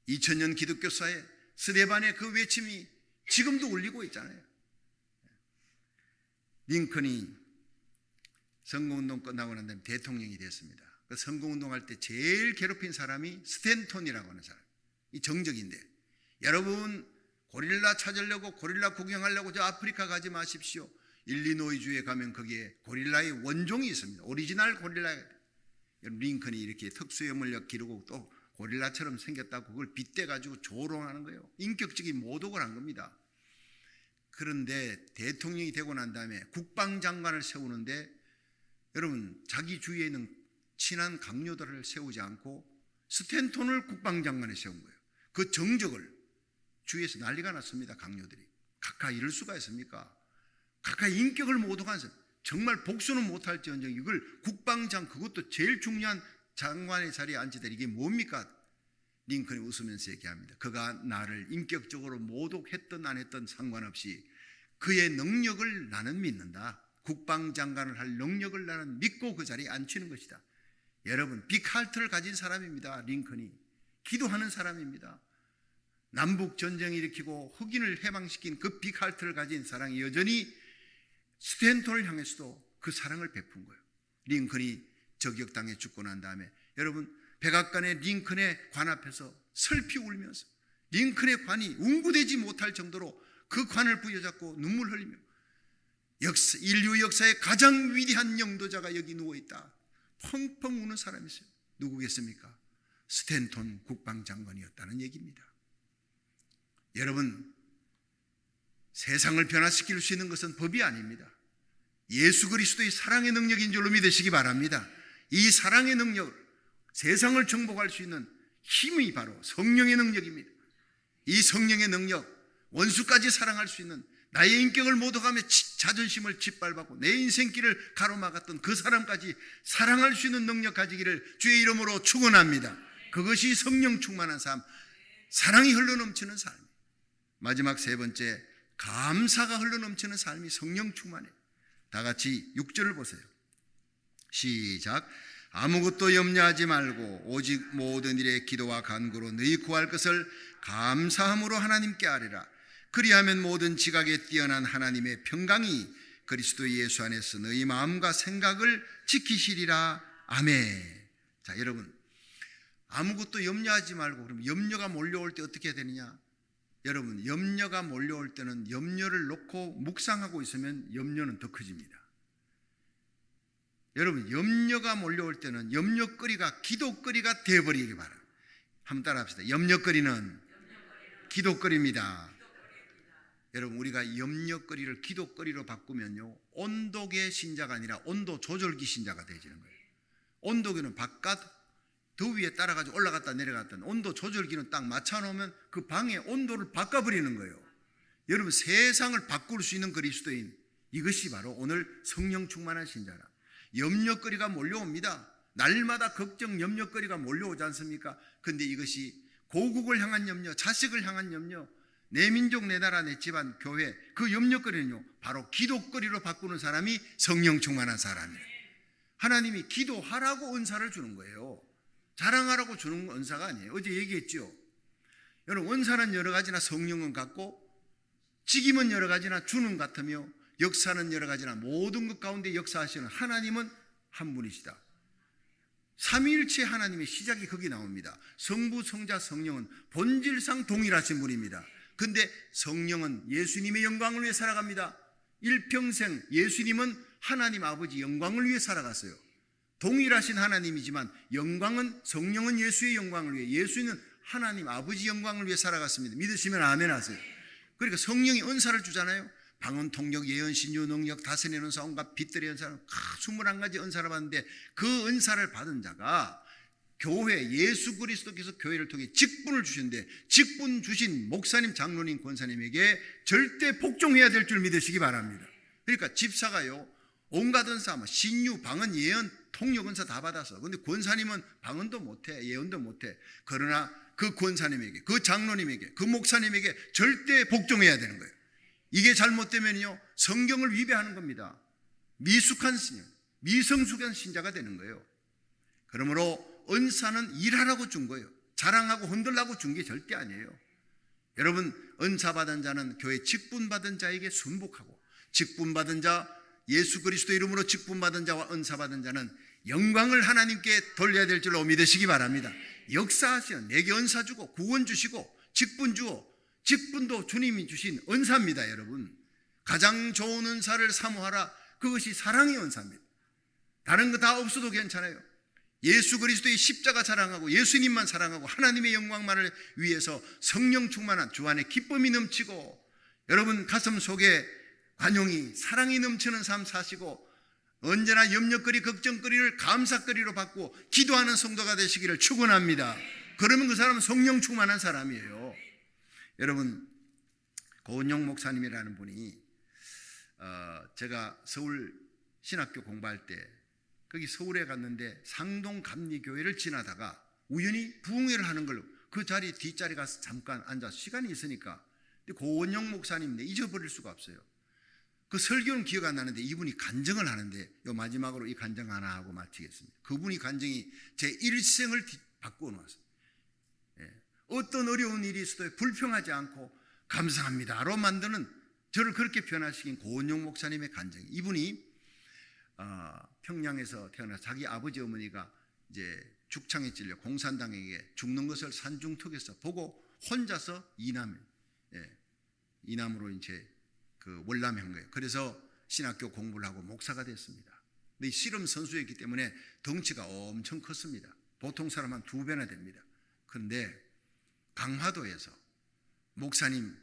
[SPEAKER 2] 2000년 기독교사에 스데반의 그 외침이 지금도 울리고 있잖아요. 링컨이 선거운동 끝나고 난 다음에 대통령이 됐습니다. 그 선거운동할 때 제일 괴롭힌 사람이 스탠톤이라고 하는 사람. 이 정적인데, 여러분 고릴라 찾으려고, 고릴라 구경하려고 저 아프리카 가지 마십시오. 일리노이주에 가면 거기에 고릴라의 원종이 있습니다. 오리지널 고릴라. 링컨이 이렇게 특수염을 기르고 또 고릴라처럼 생겼다고 그걸 빗대가지고 조롱하는 거예요. 인격적인 모독을 한 겁니다. 그런데 대통령이 되고 난 다음에 국방장관을 세우는데 여러분 자기 주위에 있는 친한 강요들을 세우지 않고 스탠톤을 국방장관에 세운 거예요. 그 정적을 주위에서 난리가 났습니다. 강요들이. 가까이 이럴 수가 있습니까? 가까이 인격을 모독한 사람, 정말 복수는 못할지언정 이걸 국방장, 그것도 제일 중요한 장관의 자리에 앉히다 이게 뭡니까? 링컨이 웃으면서 얘기합니다. 그가 나를 인격적으로 모독했든 안 했든 상관없이 그의 능력을 나는 믿는다. 국방장관을 할 능력을 나는 믿고 그 자리에 앉히는 것이다. 여러분 빅하트를 가진 사람입니다. 링컨이 기도하는 사람입니다. 남북 전쟁 일으키고 흑인을 해방시킨 그 빅하트를 가진 사랑이 여전히 스탠톤을 향해서도 그 사랑을 베푼 거예요. 링컨이 저격당해 죽고 난 다음에 여러분 백악관의 링컨의 관 앞에서 슬피 울면서 링컨의 관이 운구되지 못할 정도로 그 관을 부여잡고 눈물 흘리며 인류 역사의 가장 위대한 영도자가 여기 누워있다. 펑펑 우는 사람이 있어요. 누구겠습니까? 스탠톤 국방장관이었다는 얘기입니다. 여러분 세상을 변화시킬 수 있는 것은 법이 아닙니다. 예수 그리스도의 사랑의 능력인 줄로 믿으시기 바랍니다. 이 사랑의 능력, 세상을 정복할 수 있는 힘이 바로 성령의 능력입니다. 이 성령의 능력, 원수까지 사랑할 수 있는, 나의 인격을 모독하며 자존심을 짓밟았고 내 인생길을 가로막았던 그 사람까지 사랑할 수 있는 능력 가지기를 주의 이름으로 축원합니다. 그것이 성령 충만한 삶, 사랑이 흘러넘치는 삶. 마지막 세 번째, 감사가 흘러넘치는 삶이 성령 충만해요. 다 같이 6절을 보세요. 시작. 아무것도 염려하지 말고 오직 모든 일에 기도와 간구로 너희 구할 것을 감사함으로 하나님께 아뢰라. 그리하면 모든 지각에 뛰어난 하나님의 평강이 그리스도 예수 안에서 너희 마음과 생각을 지키시리라. 아멘. 자, 여러분, 아무것도 염려하지 말고, 그럼 염려가 몰려올 때 어떻게 해야 되느냐? 여러분, 염려가 몰려올 때는 염려를 놓고 묵상하고 있으면 염려는 더 커집니다. 여러분, 염려가 몰려올 때는 염려거리가 기도거리가 되어버리기 바랍니다. 한번 따라합시다. 염려거리는 기도거리입니다. 여러분, 우리가 염려거리를 기도거리로 바꾸면요, 온도계 신자가 아니라 온도 조절기 신자가 되어지는 거예요. 온도계는 바깥 더위에 따라가지고 올라갔다 내려갔다, 온도 조절기는 딱 맞춰놓으면 그 방의 온도를 바꿔버리는 거예요. 여러분, 세상을 바꿀 수 있는 그리스도인, 이것이 바로 오늘 성령 충만한 신자라. 염려거리가 몰려옵니다. 날마다 걱정, 염려거리가 몰려오지 않습니까? 근데 이것이 고국을 향한 염려, 자식을 향한 염려, 내 민족, 내 나라, 내 집안, 교회, 그 염려거리는요, 바로 기도거리로 바꾸는 사람이 성령 충만한 사람이에요. 하나님이 기도하라고 은사를 주는 거예요. 자랑하라고 주는 은사가 아니에요. 어제 얘기했죠. 여러분, 은사는 여러 가지나 성령은 같고, 직임은 여러 가지나 주는 같으며, 역사는 여러 가지나 모든 것 가운데 역사하시는 하나님은 한 분이시다. 삼위일체 하나님의 시작이 거기 나옵니다. 성부, 성자, 성령은 본질상 동일하신 분입니다. 근데 성령은 예수님의 영광을 위해 살아갑니다. 일평생 예수님은 하나님 아버지 영광을 위해 살아갔어요. 동일하신 하나님이지만 영광은, 성령은 예수의 영광을 위해, 예수는 하나님 아버지 영광을 위해 살아갔습니다. 믿으시면 아멘 하세요. 그러니까 성령이 은사를 주잖아요. 방언, 통역, 예언, 신유, 능력, 다스리는 은사, 온갖 빛들의 은사는 21가지 은사를 받는데, 그 은사를 받은 자가 교회, 예수 그리스도께서 교회를 통해 직분을 주시는데, 직분 주신 목사님, 장로님, 권사님에게 절대 복종해야 될 줄 믿으시기 바랍니다. 그러니까 집사가요, 온갖 은사, 신유, 방언, 예언, 통역 은사 다 받아서, 근데 권사님은 방언도 못해, 예언도 못해. 그러나 그 권사님에게, 그 장로님에게, 그 목사님에게 절대 복종해야 되는 거예요. 이게 잘못되면요, 성경을 위배하는 겁니다. 미숙한 신자, 미성숙한 신자가 되는 거예요. 그러므로 은사는 일하라고 준 거예요. 자랑하고 흔들라고 준 게 절대 아니에요. 여러분, 은사 받은 자는 교회 직분 받은 자에게 순복하고, 직분 받은 자, 예수 그리스도 이름으로 직분 받은 자와 은사 받은 자는 영광을 하나님께 돌려야 될 줄로 믿으시기 바랍니다. 역사하시는, 내게 은사 주고 구원 주시고 직분 주어, 직분도 주님이 주신 은사입니다. 여러분, 가장 좋은 은사를 사모하라. 그것이 사랑의 은사입니다. 다른 거 다 없어도 괜찮아요. 예수 그리스도의 십자가 사랑하고 예수님만 사랑하고 하나님의 영광만을 위해서 성령 충만한 주 안에 기쁨이 넘치고, 여러분 가슴 속에 관용이, 사랑이 넘치는 삶 사시고, 언제나 염려거리, 걱정거리를 감사거리로 바꾸고 기도하는 성도가 되시기를 축원합니다. 그러면 그 사람은 성령 충만한 사람이에요. 여러분, 고은영 목사님이라는 분이, 제가 서울 신학교 공부할 때 거기 서울에 갔는데 상동 감리교회를 지나다가 우연히 부흥회를 하는 걸로 그 자리 뒷자리 가서 잠깐 앉아서 시간이 있으니까, 근데 고은영 목사님인데 잊어버릴 수가 없어요. 그 설교는 기억 안 나는데 이분이 간증을 하는데, 요 마지막으로 이 간증 하나 하고 마치겠습니다. 그분이 간증이 제 일생을 바꾸어 놓았어요. 어떤 어려운 일이 있어도 불평하지 않고 감사합니다로 만드는, 저를 그렇게 변화시킨 고은영 목사님의 간증. 이분이 평양에서 태어나 자기 아버지 어머니가 이제 죽창에 찔려 공산당에게 죽는 것을 산중턱에서 보고 혼자서 이남으로 이제 그 월남한 거예요. 그래서 신학교 공부를 하고 목사가 됐습니다. 근데 씨름 선수였기 때문에 덩치가 엄청 컸습니다. 보통 사람 한 2배나 됩니다. 그런데 강화도에서 목사님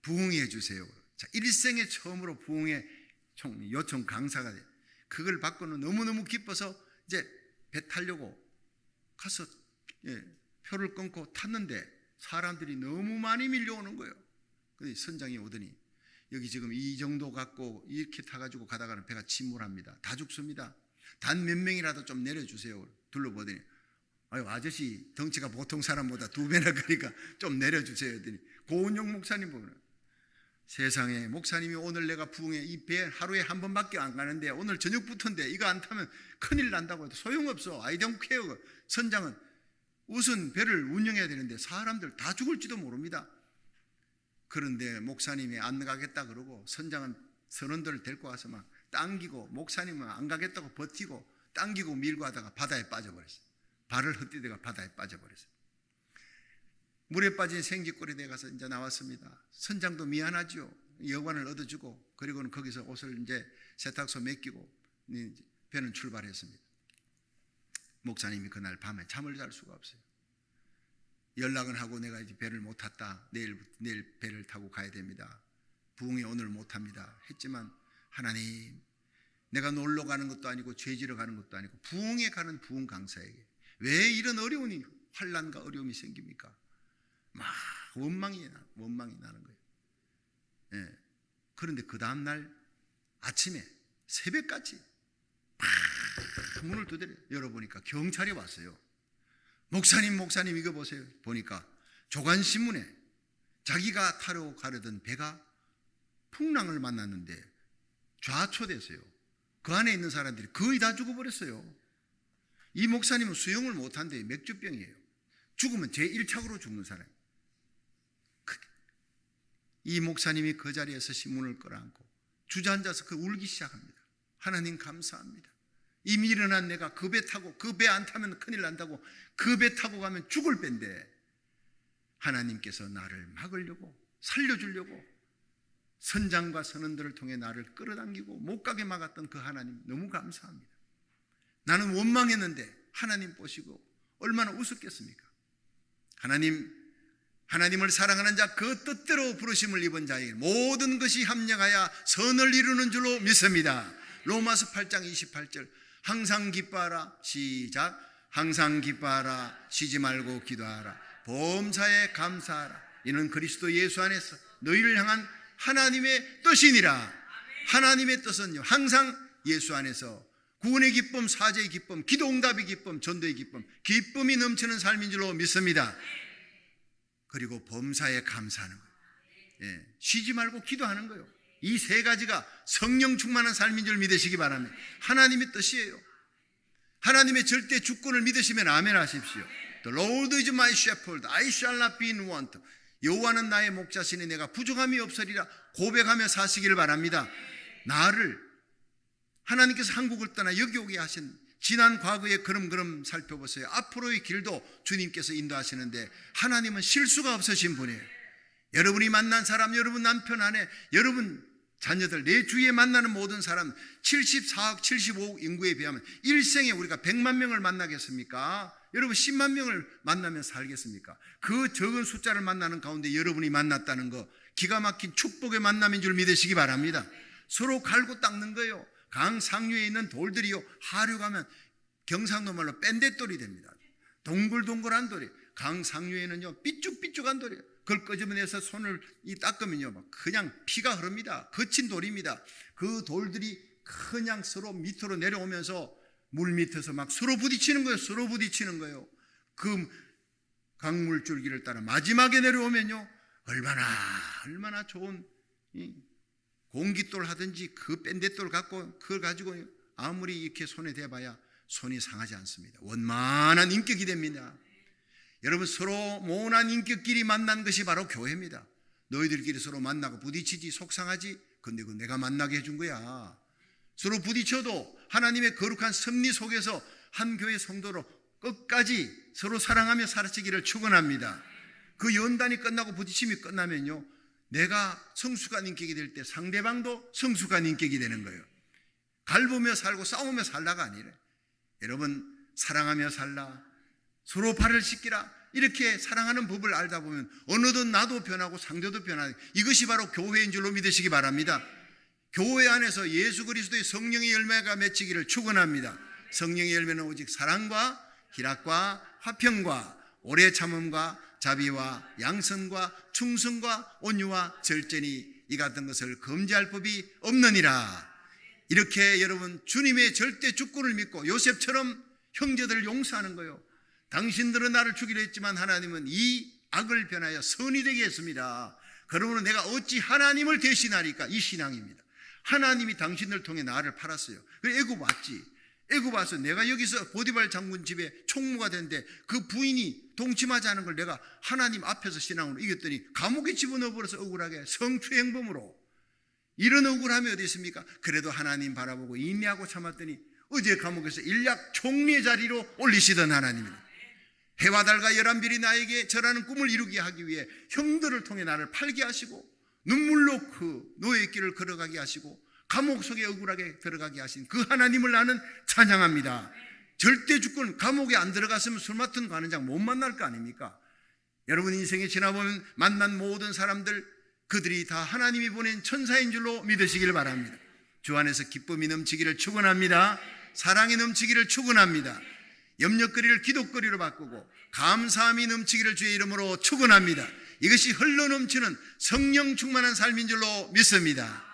[SPEAKER 2] 부흥해 주세요. 자, 일생에 처음으로 부흥회 요청 강사가 돼요. 그걸 받고는 너무너무 기뻐서 이제 배 타려고 가서 표를 끊고 탔는데 사람들이 너무 많이 밀려오는 거예요. 근데 선장이 오더니, 여기 지금 이 정도 갖고 이렇게 타가지고 가다가는 배가 침몰합니다. 다 죽습니다. 단 몇 명이라도 좀 내려주세요. 둘러보더니, 아유, 아저씨 덩치가 보통 사람보다 2배나 크니까 좀 내려주세요. 했더니 고은영 목사님 보면, 세상에, 목사님이 오늘 내가 부흥회 이 배 하루에 한 번밖에 안 가는데 오늘 저녁부터인데 이거 안 타면 큰일 난다고 해도 소용없어. I don't care. 선장은 우선 배를 운영해야 되는데 사람들 다 죽을지도 모릅니다. 그런데 목사님이 안 가겠다 그러고 선장은 선원들을 데리고 와서 막 당기고, 목사님은 안 가겠다고 버티고 당기고 밀고 하다가 바다에 빠져버렸어요. 발을 헛디뎌가 바다에 빠져버렸어요. 물에 빠진 생쥐꼴이 돼 가서 이제 나왔습니다. 선장도 미안하죠. 여관을 얻어주고 그리고는 거기서 옷을 이제 세탁소 맡기고 배는 출발했습니다. 목사님이 그날 밤에 잠을 잘 수가 없어요. 연락은 하고 내가 이제 배를 못 탔다. 내일 배를 타고 가야 됩니다. 부흥이 오늘 못 합니다. 했지만 하나님, 내가 놀러 가는 것도 아니고 죄지러 가는 것도 아니고 부흥에 가는 부흥 강사에게 왜 이런 어려운 환난과 어려움이 생깁니까? 막 원망이 나는 거예요. 예. 그런데 그 다음날 아침에 새벽까지 막 문을 두드려 열어보니까 경찰이 왔어요. 목사님 이거 보세요. 보니까 조간신문에 자기가 타러 가려던 배가 풍랑을 만났는데 좌초됐어요. 그 안에 있는 사람들이 거의 다 죽어버렸어요. 이 목사님은 수영을 못한대요. 맥주병이에요. 죽으면 제1착으로 죽는 사람. 이 목사님이 그 자리에서 신문을 끌어안고 주저앉아서 울기 시작합니다. 하나님 감사합니다. 이미 일어난 내가 그 배 타고, 그 배 안 타면 큰일 난다고, 그 배 타고 가면 죽을 배인데 하나님께서 나를 막으려고, 살려주려고 선장과 선원들을 통해 나를 끌어당기고 못 가게 막았던 그 하나님 너무 감사합니다. 나는 원망했는데 하나님 보시고 얼마나 우습겠습니까? 하나님을 사랑하는 자, 그 뜻대로 부르심을 입은 자에게 모든 것이 합력하여 선을 이루는 줄로 믿습니다. 로마서 8장 28절. 항상 기뻐하라. 시작. 항상 기뻐하라. 쉬지 말고 기도하라. 범사에 감사하라. 이는 그리스도 예수 안에서 너희를 향한 하나님의 뜻이니라. 하나님의 뜻은요, 항상 예수 안에서 구원의 기쁨, 사죄의 기쁨, 기도 응답의 기쁨, 전도의 기쁨, 기쁨이 넘치는 삶인 줄로 믿습니다. 그리고 범사에 감사하는 거예요. 예, 쉬지 말고 기도하는 거예요. 이 세 가지가 성령 충만한 삶인 줄 믿으시기 바랍니다. 하나님의 뜻이에요. 하나님의 절대 주권을 믿으시면 아멘 하십시오. The Lord is my shepherd, I shall not be in want. 여호와는 나의 목자시니 내가 부족함이 없으리라 고백하며 사시기를 바랍니다. 나를 하나님께서 한국을 떠나 여기 오게 하신 지난 과거의 걸음걸음 살펴보세요. 앞으로의 길도 주님께서 인도하시는데 하나님은 실수가 없으신 분이에요. 여러분이 만난 사람, 여러분 남편 아내, 여러분 자녀들, 내 주위에 만나는 모든 사람 74억 75억 인구에 비하면 일생에 우리가 100만 명을 만나겠습니까? 여러분 10만 명을 만나면 살겠습니까? 그 적은 숫자를 만나는 가운데 여러분이 만났다는 거 기가 막힌 축복의 만남인 줄 믿으시기 바랍니다. 서로 갈고 닦는 거예요. 강 상류에 있는 돌들이요, 하류 가면 경상도 말로 뺀대돌이 됩니다. 동글동글한 돌이. 강 상류에는요 삐쭉삐쭉한 돌이에요. 그걸 끄집어내서 손을 닦으면요 막 그냥 피가 흐릅니다. 거친 돌입니다. 그 돌들이 그냥 서로 밑으로 내려오면서 물 밑에서 막 서로 부딪히는 거예요. 서로 부딪히는 거예요. 그 강물줄기를 따라 마지막에 내려오면요 얼마나 좋은 공깃돌 하든지 그 뺀대돌 갖고 그걸 가지고 아무리 이렇게 손에 대봐야 손이 상하지 않습니다. 원만한 인격이 됩니다. 여러분 서로 모난 인격끼리 만난 것이 바로 교회입니다. 너희들끼리 서로 만나고 부딪히지 속상하지? 근데 그 내가 만나게 해준 거야. 서로 부딪혀도 하나님의 거룩한 섭리 속에서 한 교회 성도로 끝까지 서로 사랑하며 살아지기를 축원합니다. 그 연단이 끝나고 부딪힘이 끝나면요 내가 성숙한 인격이 될 때 상대방도 성숙한 인격이 되는 거예요. 갈구며 살고 싸우며 살라가 아니래. 여러분 사랑하며 살라, 서로 발을 씻기라, 이렇게 사랑하는 법을 알다 보면 어느덧 나도 변하고 상대도 변하는, 이것이 바로 교회인 줄로 믿으시기 바랍니다. 교회 안에서 예수 그리스도의 성령의 열매가 맺히기를 축원합니다. 성령의 열매는 오직 사랑과 희락과 화평과 오래 참음과 자비와 양선과 충성과 온유와 절제니 이 같은 것을 금지할 법이 없느니라. 이렇게 여러분 주님의 절대 주권을 믿고 요셉처럼 형제들을 용서하는 거예요. 당신들은 나를 죽이려 했지만 하나님은 이 악을 변하여 선이 되게 했습니다. 그러므로 내가 어찌 하나님을 대신하리까? 이 신앙입니다. 하나님이 당신들 통해 나를 팔았어요. 그래 애굽 왔지. 애굽 와서 내가 여기서 보디발 장군 집에 총무가 됐는데 그 부인이 동침하지 않은 걸 내가 하나님 앞에서 신앙으로 이겼더니 감옥에 집어넣어버려서 억울하게 성추행범으로. 이런 억울함이 어디 있습니까? 그래도 하나님 바라보고 인내하고 참았더니 어제 감옥에서 일약 총리의 자리로 올리시던 하나님입니다. 해와 달과 열한별이 나에게 절하는 꿈을 이루게 하기 위해 형들을 통해 나를 팔게 하시고 눈물로 그 노예의 길을 걸어가게 하시고 감옥 속에 억울하게 들어가게 하신 그 하나님을 나는 찬양합니다. 절대 주권, 감옥에 안 들어갔으면 술 맡은 관원장 못 만날 거 아닙니까? 여러분 인생에 지나보면 만난 모든 사람들, 그들이 다 하나님이 보낸 천사인 줄로 믿으시길 바랍니다. 주 안에서 기쁨이 넘치기를 축원합니다. 사랑이 넘치기를 축원합니다. 염려거리를 기도거리로 바꾸고 감사함이 넘치기를 주의 이름으로 축원합니다. 이것이 흘러넘치는 성령 충만한 삶인 줄로 믿습니다.